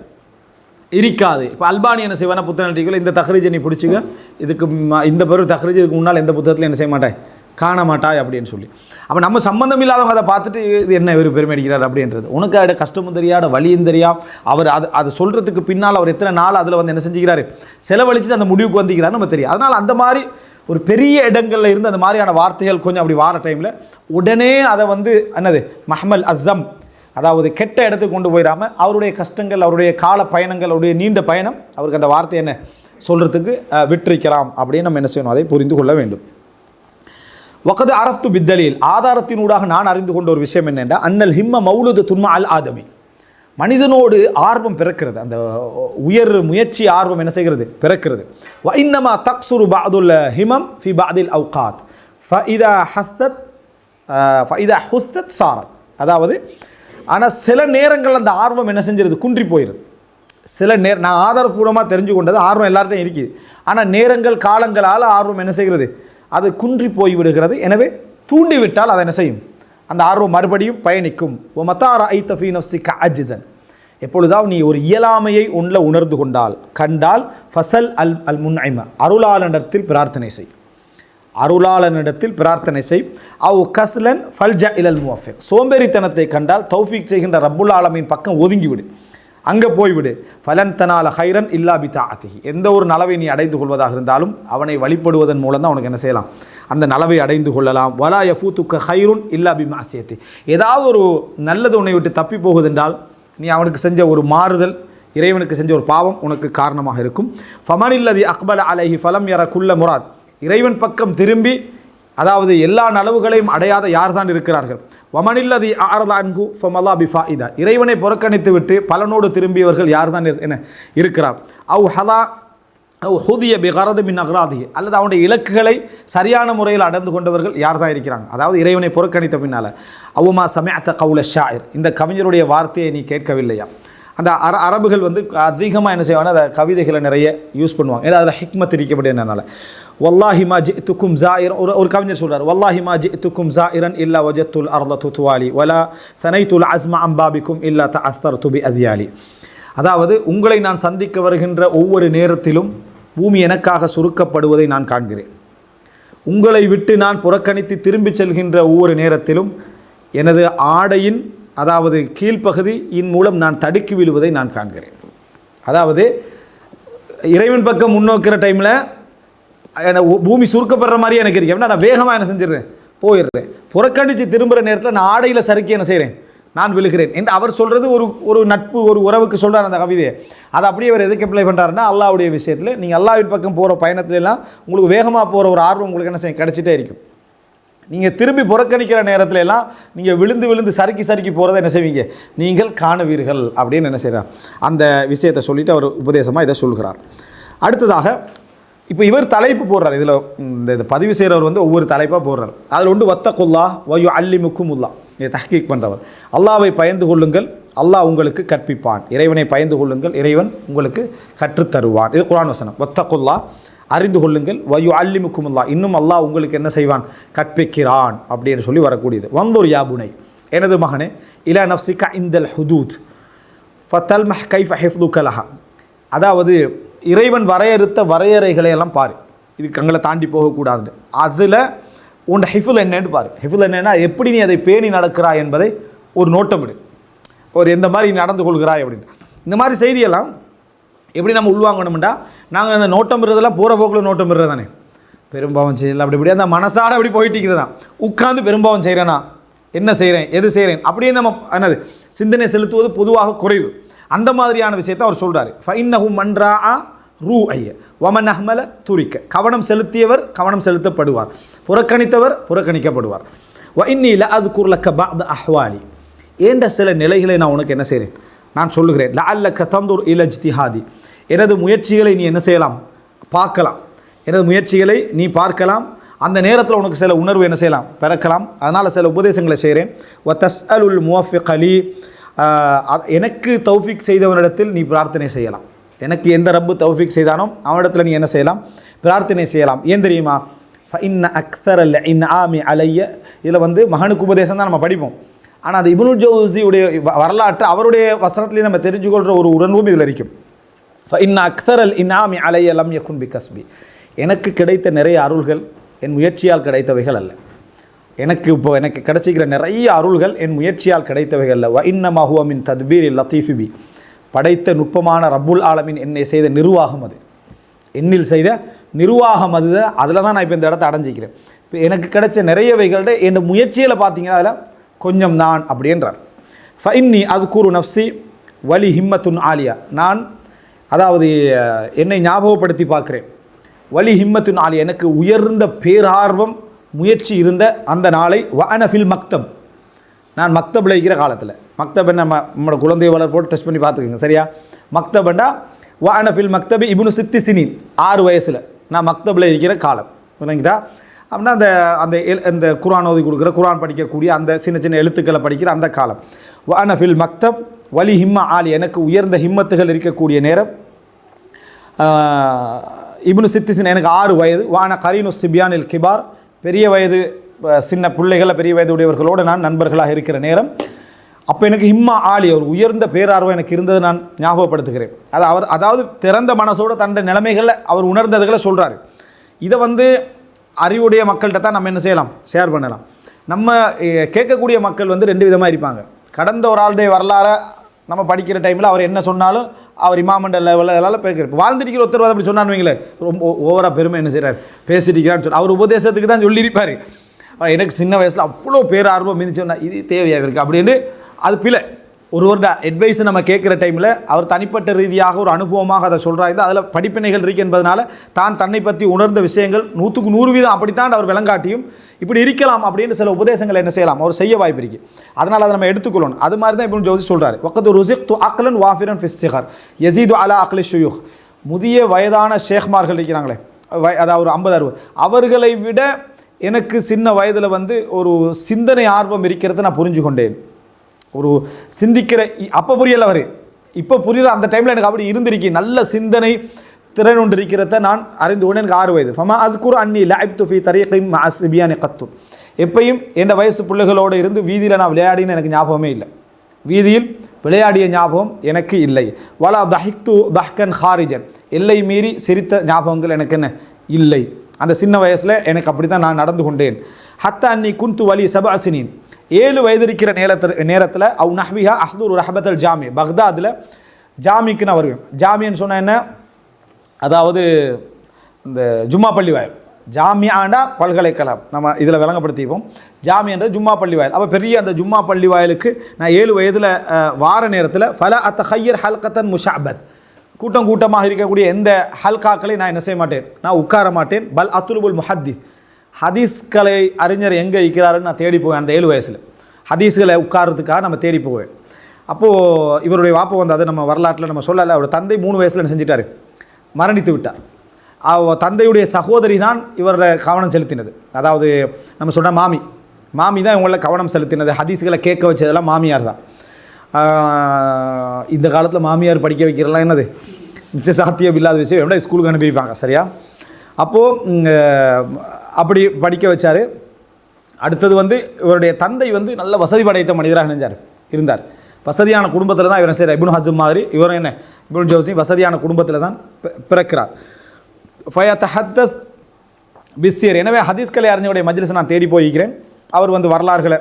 இருக்காது. இப்போ அல்பானி என்ன செய்வானா புத்தகங்கள் இந்த தஹ்ரீஜை நீ பிடிச்சிக்க, இதுக்கு இந்த பேர் தஹ்ரீஜ் இதுக்கு முன்னால் எந்த புத்தகத்தில் என்ன செய்ய மாட்டாய், காண மாட்டாய் அப்படின்னு சொல்லி. அப்போ நம்ம சம்மந்தம் இல்லாதவங்க அதை பார்த்துட்டு இது என்ன இவர் பெருமை அடிக்கிறார் அப்படின்றது. உனக்கு அவட கஷ்டமும் தெரியாத வழியும் தெரியா அவர் அது சொல்கிறதுக்கு பின்னால் அவர் எத்தனை நாள் அதில் வந்து என்ன செஞ்சுக்கிறாரு, செலவழித்து அந்த முடிவுக்கு வந்துக்கிறார் நம்ம தெரியும். அதனால் அந்த மாதிரி ஒரு பெரிய இடங்களில் இருந்து அந்த மாதிரியான வார்த்தைகள் கொஞ்சம் அப்படி வார டைமில் உடனே அதை வந்து என்னது மஹமல் அஸ்ஸம், அதாவது கெட்ட இடத்துக்கு கொண்டு போயிடாமல் அவருடைய கஷ்டங்கள் அவருடைய கால பயணங்கள் அவருடைய நீண்ட பயணம் அவருக்கு அந்த வார்த்தை என்ன சொல்கிறதுக்கு விட்டிருக்கலாம் அப்படின்னு நம்ம என்ன செய்யணும், அதை புரிந்து கொள்ள வேண்டும். வகது அரஃப்து பித்தலீல், ஆதாரத்தினூடாக நான் அறிந்து கொண்ட ஒரு விஷயம் என்னென்னா, அன்னல் ஹிம்ம மௌலுது துன்மா அல் ஆதமி, மனிதனோடு ஆர்வம் பிறக்கிறது, அந்த உயர் முயற்சி ஆர்வம் என்ன செய்கிறது, பிறக்கிறது. வ இன்னமா தக்சுரு பஅதுல் ஹிமம் ஃபி பஅதில் அவ்காத் ஃபஇதா ஹுஸ்ஸத் சாரத், அதாவது ஆனால் சில நேரங்கள் அந்த ஆர்வம் என்ன செஞ்சிருது, குன்றி போயிடுது. சில நான் ஆதாரப்பூர்வமாக தெரிஞ்சு கொண்டது ஆர்வம் எல்லார்ட்டையும் இருக்குது. ஆனால் நேரங்கள் காலங்களால் ஆர்வம் என்ன செய்கிறது, அது குன்றி போய் விடுகிறது. எனவே தூண்டிவிட்டால் அதை என்ன செய்யும், அந்த ஆர்வம் மறுபடியும் பயணிக்கும். ஒமத்தார ஐத்தஃபி நஃப்ஸிக அஜ்ஸன், எப்பொழுதாவது நீ ஒரு இயலாமையை ஒன்றில் உணர்ந்து கொண்டால் கண்டால் ஃபசல் அல் முன்ஐம, அருளாளனிடத்தில் பிரார்த்தனை செய், அருளாளனிடத்தில் பிரார்த்தனை செய். அவ் கஸ்லன் ஃபல்ஜ இலல் முவஃபிக், சோம்பேறித்தனத்தை கண்டால் தௌஃபீக் செய்கின்ற ரப்புல் ஆலமீன் பக்கம் ஒதுங்கிவிடு, அங்கே போய்விடு. ஃபலன் தனால ஹைரன் இல்லா பி தாஅத்திஹி, எந்த ஒரு நலவை நீ அடைந்து கொள்வதாக இருந்தாலும் அவனை வழிபடுவதன் மூலம் தான் உனக்கு என்ன செய்யலாம், அந்த நலவை அடைந்து கொள்ளலாம். வலா யஃபூத்துக்க ஹைருன் இல்லா பி மஅசியத்தி, ஏதாவது ஒரு நல்லது உன்னை விட்டு தப்பி போகுதென்றால் நீ அவனுக்கு செஞ்ச ஒரு மாறுதல், இறைவனுக்கு செஞ்ச ஒரு பாவம் உனக்கு காரணமாக இருக்கும். ஃபமனில்லதி அக்பல அலைஹி ஃபலம் யர குல்ல முராத், இறைவன் பக்கம் திரும்பி அதாவது எல்லா நலவுகளையும் அடையாத யார் தான் இருக்கிறார்கள். வமனில்லதி ஆரதான்கு ஃபமலா பிஃபாயிதா, இறைவனை புறக்கணித்து விட்டு பலனோடு திரும்பியவர்கள் யார் தான் என்ன இருக்கிறார். அவ் ஹதா அவ் ஹுதிய பிகரது மின் அக்ராதி, அல்லது அவனுடைய இலக்குகளை சரியான முறையில் அடைந்து கொண்டவர்கள் யார் தான் இருக்கிறாங்க. அதாவது இறைவனை புறக்கணித்த பின்னால் அவுமா சமயத்த கவுல ஷாயிர், இந்த கவிஞருடைய வார்த்தையை நீ கேட்கவில்லையா. அந்த அரபுகள் வந்து அதிகமாக என்ன செய்வாங்க, அந்த கவிதைகளை நிறைய யூஸ் பண்ணுவாங்க. ஏன்னா அதில் ஹிக்மத் இருக்கப்படுறதுனால. வல்லாஹி மா ஜித்துக்கும் ஜாயிரன், ஒரு கவிஞர் சொல்கிறார், வல்லாஹி மா ஜித்துக்கும் ஜாயிரன் இல்லா வஜத்துல் அர்த துத்வாலி வலா சனைத்துல் அஸ்மா அம்பாபிக்கும் இல்லா தஅஸ்ஸர் துபி அத்யாலி, அதாவது உங்களை நான் சந்திக்க வருகின்ற ஒவ்வொரு நேரத்திலும் பூமி எனக்காக சுருக்கப்படுவதை நான் காண்கிறேன், உங்களை விட்டு நான் புறக்கணித்து திரும்பி செல்கின்ற ஒவ்வொரு நேரத்திலும் எனது ஆடையின் அதாவது கீழ்ப்பகுதியின் மூலம் நான் தடுக்கி விழுவதை நான் காண்கிறேன். அதாவது இறைவன் பக்கம் முன்னோக்கிற டைமில் பூமி சுருக்கப்படுற மாதிரி எனக்கு இருக்கு, அப்படின்னா நான் வேகமாக என்ன செஞ்சிடுறேன், போயிடுறேன். புறக்கணித்து திரும்புகிற நேரத்தில் நான் ஆடையில் சறுக்கி என்ன செய்கிறேன், நான் விழுகிறேன் என்று அவர் சொல்கிறது ஒரு நட்பு ஒரு உறவுக்கு சொல்கிறார் அந்த கவிதையை. அதை அப்படியே அவர் எதுக்கு அப்ளை பண்ணுறாருன்னா, அல்லாஹ்வுடைய விஷயத்தில் நீங்கள் அல்லாஹ்வின் பக்கம் போகிற பயணத்துலலாம் உங்களுக்கு வேகமாக போகிற ஒரு ஆர்வம் உங்களுக்கு என்ன செய்யும், கிடச்சிட்டே இருக்கும். நீங்கள் திரும்பி புறக்கணிக்கிற நேரத்துல எல்லாம் நீங்கள் விழுந்து விழுந்து சறுக்கி சறுக்கி போகிறத என்ன செய்வீங்க, நீங்கள் காணுவீர்கள் அப்படின்னு என்ன செய்கிறார், அந்த விஷயத்தை சொல்லிவிட்டு அவர் உபதேசமாக இதை சொல்கிறார். அடுத்ததாக இப்போ இவர் தலைப்பு போடுறார், இதில் இந்த பதிவு செய்கிறவர் வந்து ஒவ்வொரு தலைப்பாக போடுறார். அதில் ஒன்று வத்தகுல்லா வயு அல்லிமுக்குமுல்லா, இதை தஹ்கீக் பண்ணுறவர், அல்லாவை பயந்து கொள்ளுங்கள், அல்லாஹ் உங்களுக்கு கற்பிப்பான், இறைவனை பயந்து கொள்ளுங்கள், இறைவன் உங்களுக்கு கற்றுத்தருவான். இது குர்ஆன் வசனம். வத்தகுல்லா, அறிந்து கொள்ளுங்கள், வயு அல்லிமுக்குமுல்லா, இன்னும் அல்லாஹ் உங்களுக்கு என்ன செய்வான், கற்பிக்கிறான் அப்படின்னு சொல்லி வரக்கூடியது. வந்தூர் யாபுனை, எனது மகனே, இலா நஃப்ஸிக இந்தல் ஹுதூத் ஃபதல்மஹ் கைஃப ஹிஃப்துக லஹா, அதாவது இறைவன் வரையறுத்த வரையறைகளை எல்லாம் பாரு, இதுக்கு அங்கே தாண்டி போகக்கூடாது, அதில் உன் ஹிஃபுல் என்னன்னு பாரு. ஹிஃபுல் என்னன்னா எப்படி நீ அதை பேணி நடக்கிறாய் என்பதை ஒரு நோட்டம் விடு, ஒரு எந்த மாதிரி நடந்து கொள்கிறாய் அப்படின்னு. இந்த மாதிரி செய்தியெல்லாம் எப்படி நம்ம உள்வாங்கணும்டா, நாங்கள் அந்த நோட்டம் விடுறதெல்லாம் போகிற போக்கில் நோட்டம் விடுறது தானே, பெரும்பாவம் செய்யலாம் அப்படி இப்படி அந்த மனசாட அப்படி போயிட்டுக்கிறதான், உட்காந்து பெரும்பாவம் செய்கிறேன்னா என்ன செய்கிறேன் எது செய்கிறேன் அப்படின்னு நம்ம என்னது சிந்தனை செலுத்துவது பொதுவாக குறைவு. அந்த மாதிரியான விஷயத்தை அவர் சொல்கிறார். ஃபைன்னஹு மன்ரா ரூ ஐய வமன் அஹ்மல துரிக்க, கவனம் செலுத்தியவர் கவனம் செலுத்தப்படுவார், புறக்கணித்தவர் புறக்கணிக்கப்படுவார். வ இன்னி லஅذ்குர் லக பஅத அஹ்வாலி, ஏண்ட சில நிலைகளை நான் உனக்கு என்ன செய்கிறேன், நான் சொல்லுகிறேன். லஅல்லக தந்துர் இல இஜ்திஹாதி, எனது முயற்சிகளை நீ என்ன செய்யலாம், பார்க்கலாம். எனது முயற்சிகளை நீ பார்க்கலாம். அந்த நேரத்தில் உனக்கு சில உணர்வு என்ன செய்யலாம், பிறக்கலாம். அதனால் சில உபதேசங்களை செய்கிறேன். வ தஸ்அலுல் முவஃபிக் அலி, எனக்கு தௌஃபிக் செய்தவனிடத்தில் நீ பிரார்த்தனை செய்யலாம். எனக்கு எந்த ரப்பு தௌஃபிக் செய்தானோ அவனிடத்தில் நீ என்ன செய்யலாம், பிரார்த்தனை செய்யலாம். ஏன் தெரியுமா, ஃபஇன்ன அக்ஸரல் இன்ஆமி அலைய, இதில் வந்து மகனுக்கு உபதேசம் தான் நம்ம படிப்போம். ஆனால் அது இப்னுல் ஜௌஸியுடைய வரலாற்று அவருடைய வசனத்திலேயே நம்ம தெரிஞ்சுக்கொள்கிற ஒரு உணர்வும் இதில் இருக்கும். ஃபஇன்ன அக்ஸரல் இன்ஆமி அலைய லம் யகுன் பிகஸ்பி, எனக்கு கிடைத்த நிறைய அருள்கள் என் முயற்சியால் கிடைத்தவைகள் அல்ல. எனக்கு கிடைச்சிக்கிற நிறைய அருள்கள் என் முயற்சியால் கிடைத்தவைகள் அல்ல. வ இன்னமா ஹுவ மின் தத்பீரில் லத்தீஃபி பி, படைத்த நுட்பமான ரப்புல் ஆலமீன் என்னை செய்த நிர்வாகம், அது என்னில் செய்த நிர்வாகம், அது அதில் தான் நான் இப்போ இந்த இடத்த அடைஞ்சிக்கிறேன். இப்போ எனக்கு கிடைச்ச நிறையவைகள்ட என் முயற்சியில் பார்த்தீங்கன்னா அதில் கொஞ்சம் நான் அப்படின்றார். ஃபஇன்னி அதுக்கூறு நஃப்சி வலி ஹிம்மத்துன் ஆலியா, நான் அதாவது என்னை ஞாபகப்படுத்தி பார்க்குறேன். வலி ஹிம்மத்துன் ஆலியா, எனக்கு உயர்ந்த பேரார்வம் முயற்சி இருந்த அந்த நாளை. வஅன ஃபில் மக்தப், நான் மக்தபில் இருக்கிற காலத்தில். மக்தபை நம்மளோட குழந்தை வளர்ப்போடு டெஸ்ட் பண்ணி பார்த்துக்குங்க சரியா. மக்தபண்டா வஅன ஃபில் மக்தபி இப்னு சித்தி சினின், 6 வயசில் நான் மக்தபில் இருக்கிற காலம். இல்லைங்களா, அப்படின்னா அந்த குர்ஆன் ஓதி கொடுக்குற, குர்ஆன் படிக்கக்கூடிய அந்த சின்ன சின்ன எழுத்துக்களை படிக்கிற அந்த காலம். வஅன ஃபில் மக்தப் வலி ஹிம்மா ஆலி, எனக்கு உயர்ந்த ஹிம்மத்துகள் இருக்கக்கூடிய நேரம். இப்னு சித்திசின், எனக்கு 6 வயது. வான கரீனு சிபியானில் கிபார், பெரிய வயது சின்ன பிள்ளைகளை பெரிய வயது உடையவர்களோடு நான் நண்பர்களாக இருக்கிற நேரம். அப்போ எனக்கு ஹிம்மா ஆலி, ஒரு உயர்ந்த பேரார்வம் எனக்கு இருந்தது நான் ஞாபகப்படுத்துகிறேன். அதாவது திறந்த மனசோடு தன்னுடைய நிலைமைகளை அவர் உணர்ந்ததுகளை சொல்கிறாரு. இதை வந்து அறிவுடைய மக்கள்கிட்ட தான் நம்ம என்ன செய்யலாம், ஷேர் பண்ணலாம். நம்ம கேட்கக்கூடிய மக்கள் வந்து 2 விதமாக இருப்பாங்க. கடந்த ஒரு ஆளுடைய வரலாறை நம்ம படிக்கிற டைமில் அவர் என்ன சொன்னாலும் அவர் இமாமண்ட லெவலில் அதெல்லாம் பேசுகிறேன். வாழ்ந்துருக்கிற ஒருத்தர் அப்படி சொன்னான்னு வைங்களேன், ரொம்ப ஓவராக பெருமை என்ன செய்கிறார், பேசிட்டிருக்கிறான்னு சொல்லி அவர் உபதேசத்துக்கு தான் சொல்லியிருப்பார். எனக்கு சின்ன வயசில் அவ்வளோ பேரார்வம் மிதிச்சோன்னா இது தேவையாக இருக்குது அப்படின்னு, அது பிழை. ஒருவரோட அட்வைஸை நம்ம கேட்குற டைமில் அவர் தனிப்பட்ட ரீதியாக ஒரு அனுபவமாக அதை சொல்கிறாங்க. அதில் படிப்பினைகள் இருக்குது என்பதனால தான் தன்னை பற்றி உணர்ந்த விஷயங்கள் 100க்கு 100% அப்படித்தான் அவர் விளங்காட்டியும் இப்படி இருக்கலாம் அப்படின்னு சில உபதேசங்களை என்ன செய்யலாம், அவர் செய்ய வாய்ப்பு இருக்குது. அதனால் அதை நம்ம எடுத்துக்கொள்ளணும். அது மாதிரி தான் இப்னு ஜௌஸி சொல்கிறார். வக்கத்து ருஸிக்து அக்லன் வாஃபிரன் ஃபிஸ் சிகர் யஸீது அலா அக்லி ஷுயூஹ், முதிய வயதான ஷேக்மார்கள் இருக்கிறாங்களே, அதாவது ஒரு 50-60, அவர்களை விட எனக்கு சின்ன வயதில் வந்து ஒரு சிந்தனை ஆர்வம் இருக்கிறத நான் புரிஞ்சு கொண்டேன். ஒரு சிந்திக்கிற, அப்போ புரியலை அவர், இப்போ புரியுற அந்த டைமில் எனக்கு அப்படி இருந்திருக்கு, நல்ல சிந்தனை திறன் ஒன்று இருக்கிறத நான் அறிந்து கொண்டு எனக்கு 6 வயது. ஃபமா அதுக்குற அன்னி லைப்து ஃபி தரீகிம் மஅ சிபியானி கத்து, எப்பயும் என் வயசு பிள்ளைகளோடு இருந்து வீதியில் நான் விளையாடின்னு எனக்கு ஞாபகமே இல்லை, வீதியில் விளையாடிய ஞாபகம் எனக்கு இல்லை. வலா தஹிக்து தஹ்கன் ஹாரிஜன், எல்லை மீறி சிரித்த ஞாபகங்கள் எனக்கு என்ன இல்லை. அந்த சின்ன வயசில் எனக்கு அப்படி தான் நான் நடந்து கொண்டேன். ஹத்தா அன்னி குந்து வலி சபாசினின், 7 வயது இருக்கிற நேரத்தில் அவு நஹ்விஹா அஹ்தூர் ரஹபத்தல் ஜாமி, பக்தாதில் ஜாமிக்கு நான் வருவேன். ஜாமின்னு சொன்னால் என்ன, அதாவது இந்த ஜும்மா பள்ளி வாயில். ஜாமியாண்டா பல்கலைக்கழகம், நம்ம இதில் விளங்கப்படுத்திப்போம். ஜாமியான்றது ஜும்மா பள்ளி வாயில். அப்போ பெரிய அந்த ஜும்மா பள்ளி வாயிலுக்கு நான் 7 வயதில் வார நேரத்தில் ஃபல அத்தஹையர் ஹல்கத்தன் முஷாபத், கூட்டம் கூட்டமாக இருக்கக்கூடிய எந்த ஹல்காக்களை நான் என்ன செய்ய மாட்டேன், நான் உட்கார மாட்டேன். பல் அத்துலுபுல் முஹத்திஸ், ஹதீஸ்களை அறிஞர் எங்கே இருக்கிறாருன்னு நான் தேடி போவேன். அந்த 7 வயசில் ஹதீஸ்களை உட்காரத்துக்காக நம்ம தேடி போவேன். அப்போது இவருடைய வாப்பை வந்து, அது நம்ம வரலாற்றில் நம்ம சொல்லலை, அவருடைய தந்தை 3 வயசில் என்ன செஞ்சிட்டார், மரணித்து விட்டார். தந்தையுடைய சகோதரி தான் இவரோட கவனம் செலுத்தினது. அதாவது நம்ம சொன்ன மாமி தான் இவங்கள கவனம் செலுத்தினது. ஹதீஸ்களை கேட்க வச்சதெல்லாம் மாமியார் தான். இந்த காலத்தில் மாமியார் படிக்க வைக்கிறலாம் என்னது மிச்ச சாத்தியம் இல்லாத விஷயம், எப்படி ஸ்கூலுக்கு அனுப்பியிருப்பாங்க சரியா. அப்போது அப்படி படிக்க வச்சார். அடுத்தது வந்து இவருடைய தந்தை வந்து நல்ல வசதி படைத்த மனிதராக இருந்தார். வசதியான குடும்பத்தில் தான் இவர் செய்கிறார். இப்னு ஹஸம் மாதிரி இவரும் என்ன, இப்னு ஜௌஸி வசதியான குடும்பத்தில் தான் பிறக்கிறார். ஃபயத்தஹத்தஸ் பிஸ்ஸியர், எனவே ஹதீஸ்களை அறிஞருடைய மஜ்லிஸை நான் தேடி போயிருக்கிறேன். அவர் வந்து வரலாறுகளை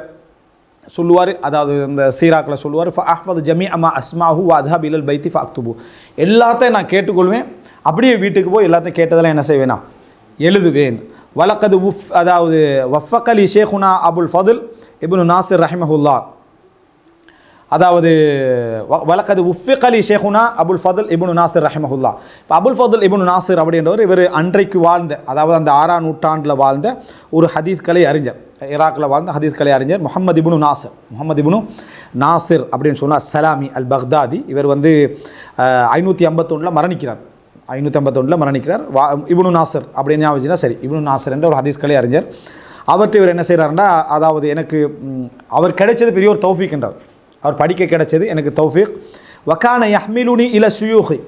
சொல்லுவார், அதாவது இந்த சீராக்களை சொல்லுவார். ஃபஅஹ்ஃபது ஜமீஅ மா அஸ்மாஹு வ அத்ஹப் இலல் பைத்தி ஃபஅக்துபு, எல்லாத்தையும் நான் கேட்டுக்கொள்வேன், அப்படியே வீட்டுக்கு போய் எல்லாத்தையும் கேட்டதெல்லாம் என்ன செய்வேனா, எழுதுவேன். வலக்கது அதாவது வஃபகலி ஷேகுனா அபுல் ஃபதுல் இப்னு நாசிர் ரஹிமஹுல்லா, அதாவது வலக்கது உஃபிகலி ஷேகுனா அபுல் ஃபதுல் இப்னு நாசிர் ரஹிமஹுல்லா. இப்போ அபுல் ஃபதுல் இப்னு நாசிர் அப்படின்றவர் இவர் அன்றைக்கு வாழ்ந்த, அதாவது அந்த 6ஆம் நூற்றாண்டில் வாழ்ந்த ஒரு ஹதீஸ் கலை அறிஞர், ஈராக்கில் வாழ்ந்த ஹதீஸ் கலை அறிஞர் முஹம்மது இப்னு நாசிர் அப்படின்னு சொன்னால் சலாமி அல் பக்தாதி. இவர் வந்து 551 மரணிக்கிறார். 551 மரணிக்கிறார். இப்னு நாசிர் அப்படின்னு ஞாபகம் சரி, இப்னு நாசிர் என்ற ஒரு ஹதீஸ் கலை அறிஞர். அவர்கிட்ட இவர் என்ன செய்கிறாருன்னா, அதாவது எனக்கு அவர் கிடைச்சது பெரிய ஒரு தௌஃபீக் என்றார். அவர் படிக்க கிடைச்சது எனக்கு தௌஃபீக். வக்கான யஹ்மிலுனி இல சுயூஹி,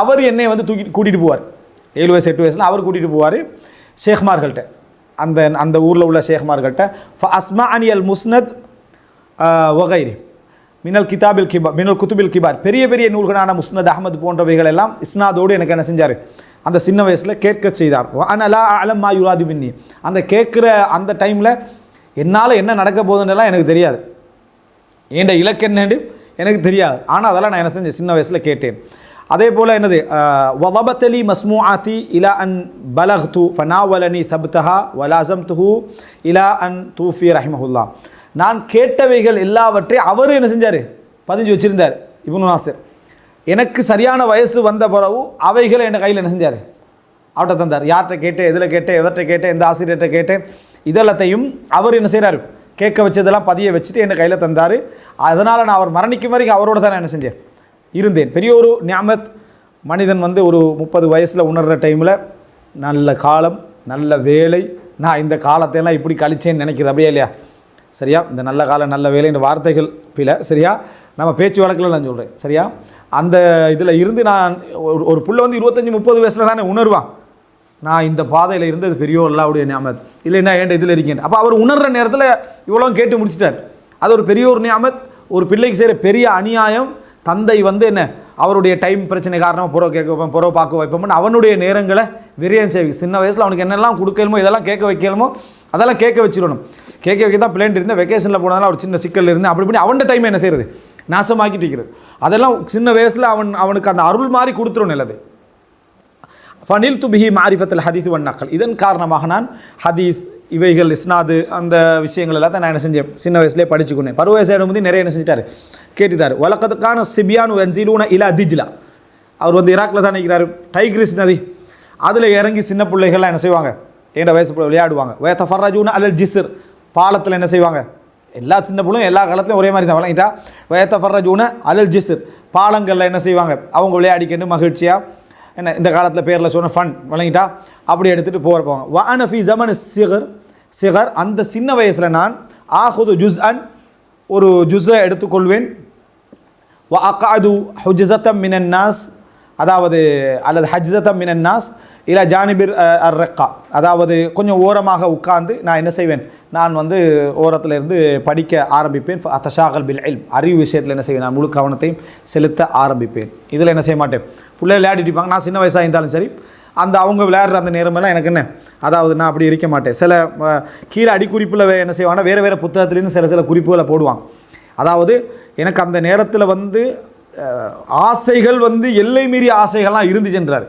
அவர் என்னை வந்து கூட்டிகிட்டு போவார். 7 வயசு 8 வயசில் அவர் கூட்டிகிட்டு போவார் ஷேக்மார்கள்ட்ட, அந்த அந்த ஊரில் உள்ள ஷேக்மார்கள்ட்ட. அஸ்மா அனி அல் முஸ்னத் வகைரி மினல் கிதாபில் கிபார் மினல் குத்துபில் கிபார், பெரிய பெரிய நூல்களான முஸ்னத் அஹமது போன்றவைகள் எல்லாம் இஸ்னாதோடு எனக்கு என்ன செஞ்சார், அந்த சின்ன வயசில் கேட்க செய்தார். அனலா அலம் மா யுராது பின்னி, அந்த கேட்குற அந்த டைமில் என்னால் என்ன நடக்க போகுதுன்னெல்லாம் எனக்கு தெரியாது, ஏண்ட இலக்கு என்னன்னு எனக்கு தெரியாது. ஆனால் அதெல்லாம் நான் என்ன செஞ்சேன், சின்ன வயசில் கேட்டேன். அதே போல் என்னது, வலபத்தலி மஸ்மூஆத்தி இலா அன் பலக்து ஃபனாவலனி சப்தஹா வலாசம்துஹு இலா அன் தூஃபி ரஹிமஹுல்லா, நான் கேட்டவைகள் எல்லாவற்றையும் அவர் என்ன செஞ்சார், பதிஞ்சு வச்சுருந்தார் இப்னு நாசிர். எனக்கு சரியான வயசு வந்த பிறகு அவைகளை என் கையில் என்ன செஞ்சார், அவர்கிட்ட தந்தார். யார்கிட்ட கேட்டேன், எதில் கேட்டேன், எவர்கிட்ட கேட்டேன், எந்த ஆசிரியர்கிட்ட கேட்டேன், இதெல்லாத்தையும் அவர் என்ன செய்கிறார், கேட்க வச்சதெல்லாம் பதிய வச்சுட்டு என் கையில் தந்தார். அதனால் நான் அவர் மரணிக்கும் வரைக்கும் அவரோட தான் நான் என்ன செஞ்சேன் இருந்தேன். பெரிய ஒரு நியாமத். மனிதன் வந்து ஒரு 30 வயசில் உணர்கிற டைமில் நல்ல காலம், நல்ல வேலை, நான் இந்த காலத்தையெல்லாம் இப்படி கழிச்சேன்னு நினைக்கிறது அப்படியே இல்லையா? சரியா? இந்த நல்ல காலம் நல்ல வேலை இந்த வார்த்தைகள் பில, சரியா? நம்ம பேச்சு வழக்கில் நான் சொல்கிறேன், சரியா? அந்த இதில் இருந்து நான் ஒரு புள்ள வந்து 25-30 வயசில் தானே உணர்வான், நான் இந்த பாதையில் இருந்தது பெரிய அல்லாஹ்வுடைய நியாமத், இல்லைன்னா ஏன்ட இதில் இருக்கேன். அப்போ அவர் உணர்கிற நேரத்தில் இவ்வளோ கேட்டு முடிச்சிட்டார். அது ஒரு பெரிய ஒரு நியாமத். ஒரு பிள்ளைக்கு செய்கிற பெரிய அநியாயம், தந்தை வந்து என்ன அவருடைய டைம் பிரச்சனை காரணமாக புறவை கேட்க வைப்பேன், புறவை பார்க்க வைப்போம்னு அவனுடைய நேரங்களை விரயம் செய்வி. சின்ன வயசில் அவனுக்கு என்னெல்லாம் கொடுக்கலுமோ, இதெல்லாம் கேட்க வைக்கலுமோ அதெல்லாம் கேட்க வச்சிடணும். கேட்க வைக்க தான் பிள்ளைன்ட்டு இருந்தால் வெக்கேஷனில் போனதால் ஒரு சின்ன சிக்கல் இருந்து அப்படி பண்ணி அவன் டைம் என்ன செய்கிறது, நாசமாக்கிட்டு இருக்கிறது. அதெல்லாம் சின்ன வயசில் அவனுக்கு அந்த அருள் மாதிரி கொடுத்துரும் நல்லது. ஃபனில் துபிஹி மாரிஃபத்தில் ஹதீஸ் வன் நக்கல், இதன் காரணமாக நான் ஹதீஸ் இவைகள் இஸ்னாது அந்த விஷயங்கள் எல்லாத்தையும் நான் என்ன செஞ்சேன், சின்ன வயசுலேயே படிச்சுக்கொண்டேன். பருவ வயசு வந்து நிறைய என்ன செஞ்சிட்டாரு, கேட்டுட்டார். வழக்கத்துக்கான சிபியானு என்ஜிலூன இலா திஜ்லா, அவர் வந்து ஈராக்கில் தான் நிற்கிறார், டைக்ரிஸ் நதி, அதில் இறங்கி சின்ன பிள்ளைகள்லாம் என்ன செய்வாங்க, ஏண்ட வயசு விளையாடுவாங்க. வயத்தஃபர்ரஜூன அலல் ஜிஸ்ர், பாலத்தில் என்ன செய்வாங்க, எல்லா சின்ன பிள்ளையும் எல்லா காலத்துலையும் ஒரே மாதிரி தான் வழங்கிட்டா. வயத்தஃபர்ரஜூன அலல் ஜிஸ்ர், பாலங்களில் என்ன செய்வாங்க, அவங்க விளையாடிக்கணும் மகிழ்ச்சியாக, என்ன இந்த காலத்தில் பேரில் சொன்ன ஃபன் வழங்கிட்டா அப்படி எடுத்துகிட்டு போவாங்க. வான ஃபி ஜமன் சிகர், அந்த சின்ன வயசில் நான் ஆஹுது ஜுஸ் அன், ஒரு ஜுஸை எடுத்துக்கொள்வேன். வ அகாது ஹுஜ்ஸத்தம் மினன் நாஸ், அதாவது அல்லது ஹஜ்ஸத்தம் மினன் நாஸ் இல்லை ஜானிபிர் அர் ரக்கா, அதாவது கொஞ்சம் ஓரமாக உட்கார்ந்து நான் என்ன செய்வேன், நான் வந்து ஓரத்தில் இருந்து படிக்க ஆரம்பிப்பேன். தஷாகல் பில் இல்ம், அறிவு விஷயத்தில் என்ன செய்வேன், நான் முழு கவனத்தையும் செலுத்த ஆரம்பிப்பேன். இதில் என்ன செய்ய மாட்டேன், பிள்ளை விளையாடிட்டு இருப்பாங்க, நான் சின்ன வயசாக இருந்தாலும் சரி, அந்த அவங்க விளையாடுற அந்த நேரமெல்லாம் எனக்கு என்ன, அதாவது நான் அப்படி இருக்க மாட்டேன். சில கீழே அடிக்குறிப்பில் என்ன செய்வாங்கன்னா வேறு வேறு புத்தகத்துலேருந்து சில குறிப்புகளை போடுவாங்க. அதாவது எனக்கு அந்த நேரத்தில் வந்து ஆசைகள் வந்து எல்லை மீறிய ஆசைகள்லாம் இருந்துச்சுன்றார்.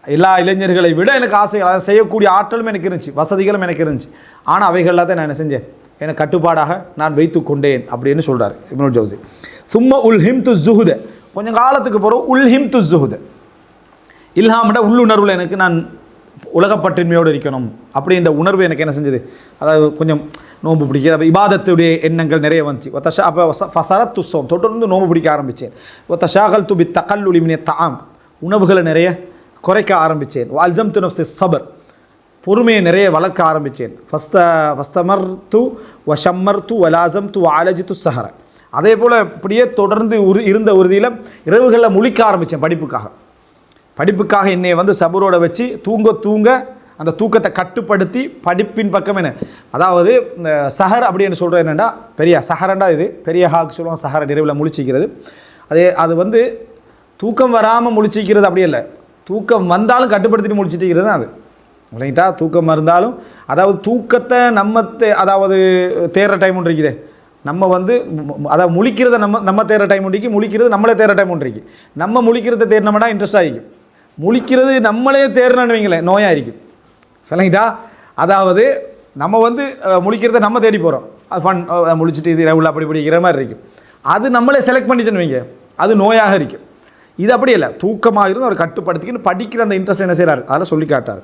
எல்லா இளைஞர்களை விட எனக்கு ஆசைகள், அதை செய்யக்கூடிய ஆற்றலும் எனக்கு இருந்துச்சு, வசதிகளும் எனக்கு இருந்துச்சு. ஆனால் அவைகள்லாம் தான் நான் என்ன செஞ்சேன், எனக்கு கட்டுப்பாடாக நான் வைத்து கொண்டேன் அப்படின்னு சொல்கிறார் இப்னுல் ஜௌசி. சும்மா உல்ஹிம் து ஜுஹுத, கொஞ்சம் காலத்துக்கு பிறகு உல்ஹிம் து ஜுஹுத, இல்ஹாமிட உள்ளுணர்வில் எனக்கு நான் உலகப்பற்றின்மையோடு இருக்கணும் அப்படின்ற உணர்வு எனக்கு என்ன செஞ்சது, அதாவது கொஞ்சம் நோன்பு பிடிக்க இபாதத்துடைய எண்ணங்கள் நிறைய வந்துச்சு. அப்போ ஃபசரத் துஸ்ஸோம், தொடர்ந்து நோன்பு பிடிக்க ஆரம்பித்தேன். ஒத்தஷாகல் துபி தகல்லுலி மின தாம், உணவுகளை நிறைய குறைக்க ஆரம்பித்தேன். அல்சம் து நஃப்ஸி சபர், பொறுமையை நிறைய வளர்க்க ஆரம்பித்தேன். ஃபஸ்தமர் து வஷம்மர் து வலாசம் து ஆலஜி து சஹர, அதே போல் இப்படியே தொடர்ந்து இருந்த உறுதியில் இரவுகளில் முழிக்க ஆரம்பித்தேன் படிப்புக்காக என்னை வந்து சபரோட வச்சு தூங்க அந்த தூக்கத்தை கட்டுப்படுத்தி படிப்பின் பக்கம் என்ன, அதாவது இந்த சஹர் அப்படின்னு சொல்கிறது என்னென்னா பெரிய சஹரண்டா, இது பெரிய ஹாக்கு சொல்லுவாங்க, சஹர நிறைவில் முழிச்சிக்கிறது. அது வந்து தூக்கம் வராமல் முழிச்சிக்கிறது அப்படி இல்லை, தூக்கம் வந்தாலும் கட்டுப்படுத்திட்டு முடிச்சுட்டு தான் அது இல்லைங்கிட்டா. தூக்கம் இருந்தாலும் அதாவது தூக்கத்தை நம்ம அதாவது தேர்ற டைம் ஒன்று இருக்குது, நம்ம வந்து அதாவது முழிக்கிறத நம்ம தேர்ற டைம் ஒன்றிக்கு, முழிக்கிறது நம்மளே தேர்ற டைம் ஒன்றிக்கு. நம்ம முழிக்கிறத தேர்னோம்னா இன்ட்ரெஸ்டாக இருக்கும், முழிக்கிறது நம்மளே தேர்னு வைங்களேன் நோயாக இருக்கும் இல்லைங்கிட்டா. அதாவது நம்ம வந்து முழிக்கிறத நம்ம தேடி போகிறோம், அது ஃபன் முழிச்சிட்டு இது உள்ள அப்படி பிடிக்கிற மாதிரி இருக்கும். அது நம்மளே செலக்ட் பண்ணிச்சுன்னு வைங்க, அது நோயாக இருக்கும். இது அப்படி இல்லை, தூக்கமாக இருந்து அவர் கட்டுப்படுத்திக்கின்னு படிக்கிற அந்த இன்ட்ரெஸ்ட் என்ன செய்கிறார், அதெல்லாம் சொல்லி காட்டார்.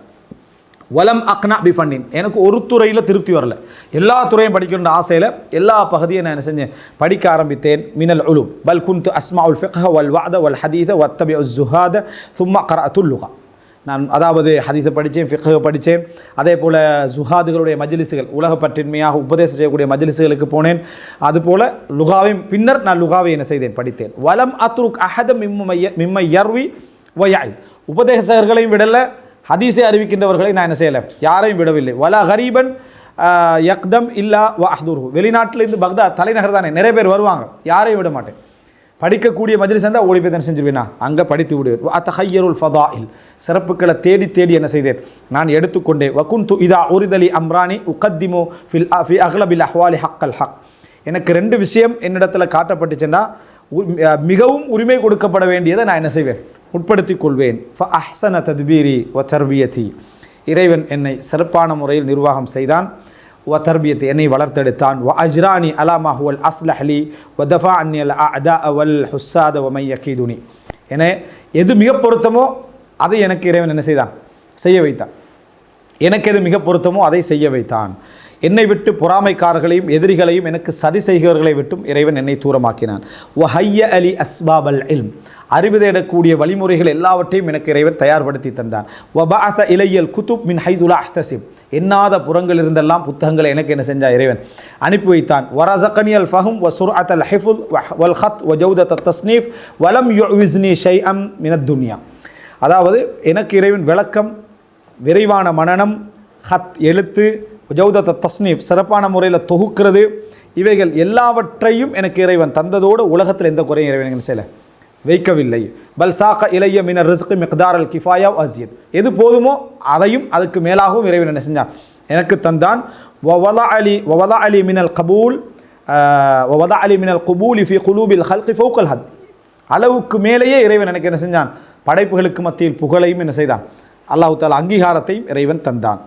வலம் அக்னா பிஃபண்டின், எனக்கு ஒரு துறையில் திருப்தி வரல, எல்லா துறையும் படிக்கணுன்ற ஆசையில் எல்லா பகுதியும் நான் என்ன செஞ்சேன், படிக்க ஆரம்பித்தேன். மினல் உலூம் பல் குன்து அஸ்மாஉல் ஃபிக்ஹ வல் வஅத வல் ஹதீஸ வத்தபிஉ ஸுஹாத சும்ம கரஅத்துல் லுகா. நான் அதாவது ஹதீஸை படித்தேன், ஃபிக்ஹை படித்தேன், அதே போல் ஜுஹாதுகளுடைய மஜ்லிஸுகள், உலகப்பற்றின்மையாக உபதேசம் செய்யக்கூடிய மஜ்லிஸுகளுக்கு போனேன். அதுபோல் லுகாவையும் பின்னர் நான் லுகாவை என்ன செய்தேன், படித்தேன். வலம் அத்ருக் அஹத மிம்மை யர்வி வயாய், உபதேசகர்களையும் விடல, ஹதீஸை அறிவிக்கின்றவர்களை நான் என்ன செய்யலை, யாரையும் விடவில்லை. வலா கரீபன் யக்தம் இல்லா வ அஹ்துரு, வெளிநாட்டிலேருந்து பக்தாத் தலைநகர் தானே, நிறைய பேர் வருவாங்க, யாரையும் விட மாட்டேன். படிக்கக்கூடிய மஜ்லிஸ் இருந்தால் ஓடி போய் தான் செஞ்சிருவேனா, அங்கே படித்து விடுவேன். அத்தஹையருல் ஃபதாயில், சிறப்புக்களை தேடி தேடி என்ன செய்தேன், நான் எடுத்துக்கொண்டேன். வகுந்து இதா உரிதலி அம்ரானி உகத்திமு ஃபி அஹ்லபில் அஹ்வாலி ஹக்கல் ஹக், எனக்கு 2 விஷயம் என்னிடத்தில் காட்டப்பட்டுச்சுன்னா மிகவும் உரிமை கொடுக்கப்பட வேண்டியதை நான் என்ன செய்வேன், உட்படுத்தி கொள்வேன். ஃப அஹ்சன தத்பீரி வ தர்பியதி, இறைவன் என்னை சிறப்பான முறையில் நிர்வாகம் செய்தான். வ தர்பியத்தை, என்னை வளர்த்தெடுத்தான். வ அஜ்ரானி அலாமா ஹுவல் அஸ்லஹ்லி வ தஃபா அன்னி அல் அஅதா வல் ஹுஸ்ஸாத வ மை யகீதுனி, என எது மிக பொருத்தமோ அதை எனக்கு இறைவன் என்ன செய்தான், செய்ய வைத்தான். எனக்கு எது மிக பொருத்தமோ அதை செய்ய வைத்தான். என்னை விட்டு பொறாமைக்காரர்களையும் எதிரிகளையும் எனக்கு சதி செய்கிறவர்களை விட்டும் இறைவன் என்னை தூரமாக்கினான். வஹய்ய அலி அஸ்பாபல் இல்ம், அறிவு தேடக்கூடிய வழிமுறைகள் எல்லாவற்றையும் எனக்கு இறைவன் தயார்படுத்தி தந்தான். வபஅஸ இலையல் குதுப் மின் ஹைதுலா அஹ்தசிப், எண்ணாத புறங்கள் இருந்தெல்லாம் புத்தகங்களை எனக்கு என்ன செஞ்சா இறைவன் அனுப்பி வைத்தான். வரஸகனியல் ஃபஹம் வ சுர்அத்தல் ஹிஃப்ஸ் வல் ஹத் வ ஜௌதத்தத் தஸ்னீஃப் வலம் யுவிஸ்னி ஷைஅம் மினத் துன்யா, அதாவது எனக்கு இறைவன் விளக்கம், விரைவான மனனம், ஹத் எழுத்து, ஜௌதத்த தஸ்னீஃப் சிறப்பான முறையில் தொகுக்கிறது, இவைகள் எல்லாவற்றையும் எனக்கு இறைவன் தந்ததோடு உலகத்தில் எந்த குறையும் இறைவன் செய்யலை, வைக்கவில்லை. பல் சாக்க இலைய மினர் ரிஸ்க் மிக்தார் அல் கிஃபாயா அசியத், எது போதுமோ அதையும் அதுக்கு மேலாகவும் இறைவன் என்ன செஞ்சான், எனக்கு தந்தான். வவதா அலி மினல் கபூல் வவதா அலி மினல் குபூலி ஃபி குலூபில் ஹல்கி ஃபௌகல் ஹத், அளவுக்கு மேலேயே இறைவன் எனக்கு என்ன செஞ்சான், படைப்புகளுக்கு மத்தியில் புகழையும் என்ன செய்தான், அல்லாஹ் தஆலா அங்கீகாரத்தையும் இறைவன் தந்தான்.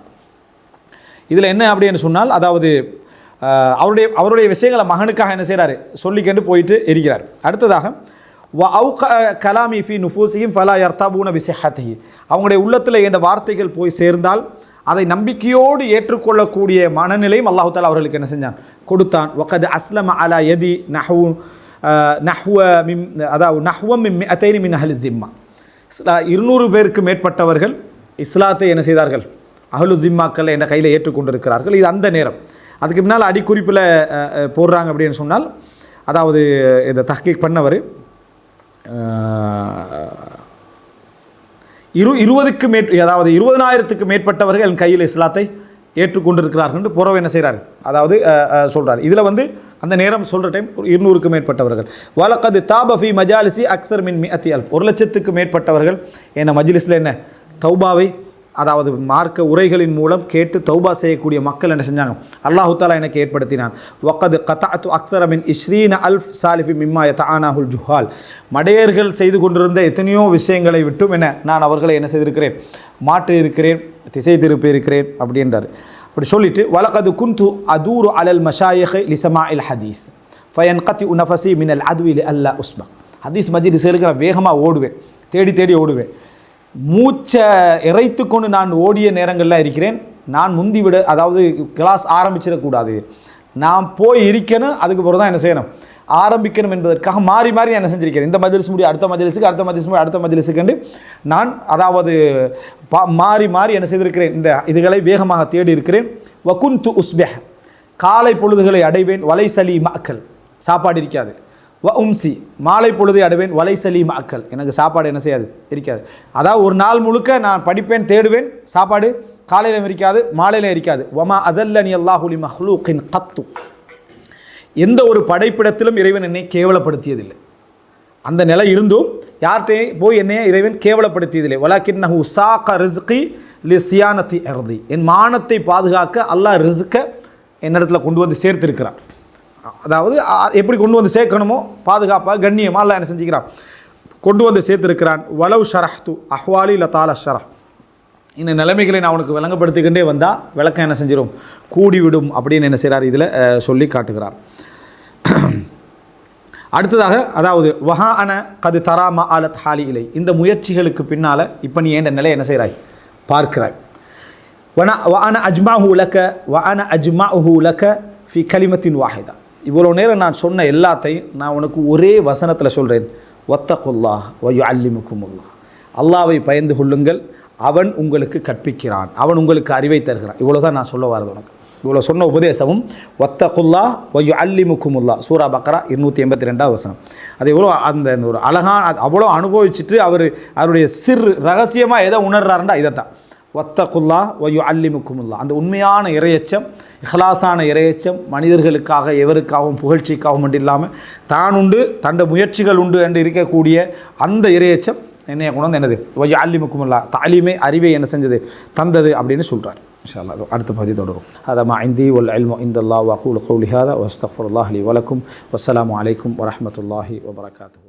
இதில் என்ன அப்படின்னு சொன்னால், அதாவது அவருடைய விஷயங்களை மகனுக்காக என்ன செய்கிறாரு, சொல்லிக்கொண்டு போயிட்டு இருக்கிறார். அடுத்ததாக வ அவுக கலாமி ஃபி நுஃபூசிஹிம் ஃபலா யர்தபூன பிஸிஹ்ஹதிஹி, அவங்களுடைய உள்ளத்தில் என்ற வார்த்தைகள் போய் சேர்ந்தால் அதை நம்பிக்கையோடு ஏற்றுக்கொள்ளக்கூடிய மனநிலையும் அல்லாஹ் தஆலா அவர்களுக்கு என்ன செஞ்சான், கொடுத்தான். வகத் அஸ்லம அலா யதி நஹ்வ மின் மிஅத்தைனி மின் அஹ்லி திம்மா, 200 பேருக்கு மேற்பட்டவர்கள் இஸ்லாத்தை என்ன செய்தார்கள், அஹ்லு திம்மாக்கள் என்ற கையில் ஏற்றுக்கொண்டிருக்கிறார்கள். இது அந்த நேரம். அதுக்கு முன்னால் அடிக்குறிப்பில் போடுறாங்க அப்படின்னு சொன்னால், அதாவது இந்த தஹ்கீக் பண்ணவர் 20,000க்கு மேற்பட்டவர்கள் என் கையில் இஸ்லாத்தை ஏற்றுக்கொண்டிருக்கிறார்கள் என்று புறவு என்ன செய்கிறார், அதாவது சொல்கிறார். இதில் வந்து அந்த நேரம் சொல்கிற டைம் 200க்கு மேற்பட்டவர்கள். வலக்கது தாபஃபி மஜாலிசி அக்ஸர் மின் மிஅத்தி அல்ஃப், 1,00,000க்கு மேற்பட்டவர்கள் என்ன மஜ்லிஸில் என்ன தௌபாவை, அதாவது மார்க்க உரைகளின் மூலம் கேட்டு தௌபா செய்யக்கூடிய மக்கள் என்ன செஞ்சாங்க, அல்லாஹு தஆலா எனக்கு ஏற்படுத்தினான். வகது கதஅத்து அக்ஸர மின் 20,000 சாலிஃபி மிம்மா யதஆனாஹுல் ஜுஹால், மடையர்கள் செய்து கொண்டிருந்த எத்தனையோ விஷயங்களை விட்டும் என்ன நான் அவர்களை என்ன செய்திருக்கிறேன், மாற்றி இருக்கிறேன், திசை திருப்பி இருக்கிறேன் அப்படின்றார். அப்படி சொல்லிட்டு வலகது குந்து அதூரு அலல் மஷாயிஹ் லிசமாஇல் ஹதீஸ் ஃபயன்கதி நஃபஸி மினல் அத்வி அல்லா உஸ்பக், ஹதீஸ் மஜ்லிஸ்களுக்கு நான் வேகமாக ஓடுவேன், தேடி தேடி ஓடுவேன். மூச்சை இறைத்து கொண்டு நான் ஓடிய நேரங்களில் இருக்கிறேன். நான் முந்திவிட, அதாவது கிளாஸ் ஆரம்பிச்சிடக்கூடாது, நான் போய் இருக்கணும், அதுக்கு பிறகு தான் என்ன செய்யணும், ஆரம்பிக்கணும் என்பதற்காக மாறி மாறி என்ன செஞ்சிருக்கிறேன், இந்த மஜ்லிஸ் முடியும் அடுத்த மஜ்லிஸுக்கு, அடுத்த மஜ்லிஸ் முடியும் அடுத்த மஜ்லிஸுக்கு நான் அதாவது மாறி மாறி என்ன செய்திருக்கிறேன், இந்த இதுகளை வேகமாக தேடி இருக்கிறேன். வகுந்து உஸ்பெஹ், காலை பொழுதுகளை அடைவேன். வலைசலி மக்கள், சாப்பாடு இருக்காது. வ உம்சி, மாலை பொழுதை அடைவேன். வலைசலி மக்கள், எனக்கு சாப்பாடு என்ன செய்யாது, இருக்காது. அதாவது ஒரு நாள் முழுக்க நான் படிப்பேன், தேடுவேன், சாப்பாடு காலையிலும் இருக்காது, மாலையிலும் இருக்காது. வமா அதல்லனி அல்லாஹு லி மஹ்லூகின் கத்து, எந்த ஒரு படைப்பிடத்திலும் இறைவன் என்னை கேவலப்படுத்தியதில்லை. அந்த நிலை இருந்தும் யார்கிட்டையும் போய் என்னைய இறைவன் கேவலப்படுத்தியதில்லை. வலாக்கின்னஹு சாக ரிஸ்கி லி சியானத்தி அர்தி, என் மானத்தை பாதுகாக்க அல்லாஹ் ரிஸ்கை என்னிடத்தில் கொண்டு வந்து சேர்த்திருக்கிறான். அதாவது எப்படி கொண்டு வந்து சேர்க்கணுமோ பாதுகாப்பாக கண்ணியமாக அல்லாஹ் என்ன செஞ்சுக்கிறான், கொண்டு வந்து சேர்த்திருக்கிறான். வலவ் ஷரஹ்து அஹ்வாலி லதால ஷரஹ், இந்த நிலைமைகளை நான் உனக்கு விளங்கப்படுத்திக்கிட்டே வந்தால் விளக்கம் என்ன செஞ்சிடும், கூடிவிடும் அப்படின்னு என்ன செய்கிறார், இதில் சொல்லி காட்டுகிறார். அடுத்ததாக அதாவது வஹா அன கது தராமா ஆலத் ஹாலி இலை, இந்த முயற்சிகளுக்கு பின்னால் இப்போ நீ ஏண்ட நிலை என்ன செய்கிறாய் பார்க்கிறாய். وأنا أجمعه لك وأنا أجمعه لك في كلمة واحدة. இவ்வளோ நேரம் நான் சொன்ன எல்லாத்தையும் நான் உனக்கு ஒரே வசனத்தில் சொல்கிறேன். வத்தகுல்லாஹ் வயுஅல்லிமுக்குமுல்லாஹ். அல்லாஹ்வை பயந்து கொள்ளுங்கள், அவன் உங்களுக்கு கற்பிக்கிறான், அவன் உங்களுக்கு அறிவை தருகிறான். இவ்வளோ தான் நான் சொல்ல வரது உனக்கு. இவ்வளோ சொன்ன உபதேசமும் வத்தகுல்லாஹ் வயுஅல்லிமுக்குமுல்லாஹ். சூரா பக்ரா 282 வசனம். அது எவ்வளோ அந்த ஒரு அழகான அவ்வளோ அனுபவிச்சுட்டு அவருடைய ரகசியமாக எதை உணர்றாருண்டா இதைத்தான். வத்தகுல்லாஹ் வயுஅல்லிமுக்குமுல்லாஹ். அந்த உண்மையான இறையச்சம், இஹ்லாஸான இறையச்சம், மனிதர்களுக்காக எவருக்காகவும் புகழ்ச்சிக்காகவும் மட்டும் இல்லாமல் தான் உண்டு தண்ட முயற்சிகள் உண்டு என்று இருக்கக்கூடிய அந்த இறையச்சம் என்னைய கொண்டு வந்து என்னது வயுஅல்லிமுக்குமுல்லாஹ், தாலீமை அறிவை என்ன செஞ்சது தந்தது அப்படின்னு சொல்கிறார். இன்ஷா அல்லாஹ் அடுத்த பகுதி தொடரும். ஹதா மா இந்தி வல் இல்மு இந்தல்லாஹ் வ அகூலு கௌலி ஹாதா வ அஸ்தக்ஃபிருல்லாஹ் லி வ லக்கும். வஸ்ஸலாமு அலைக்கும் வ ரஹ்மத்துல்லாஹி வ பரகாத்துஹு.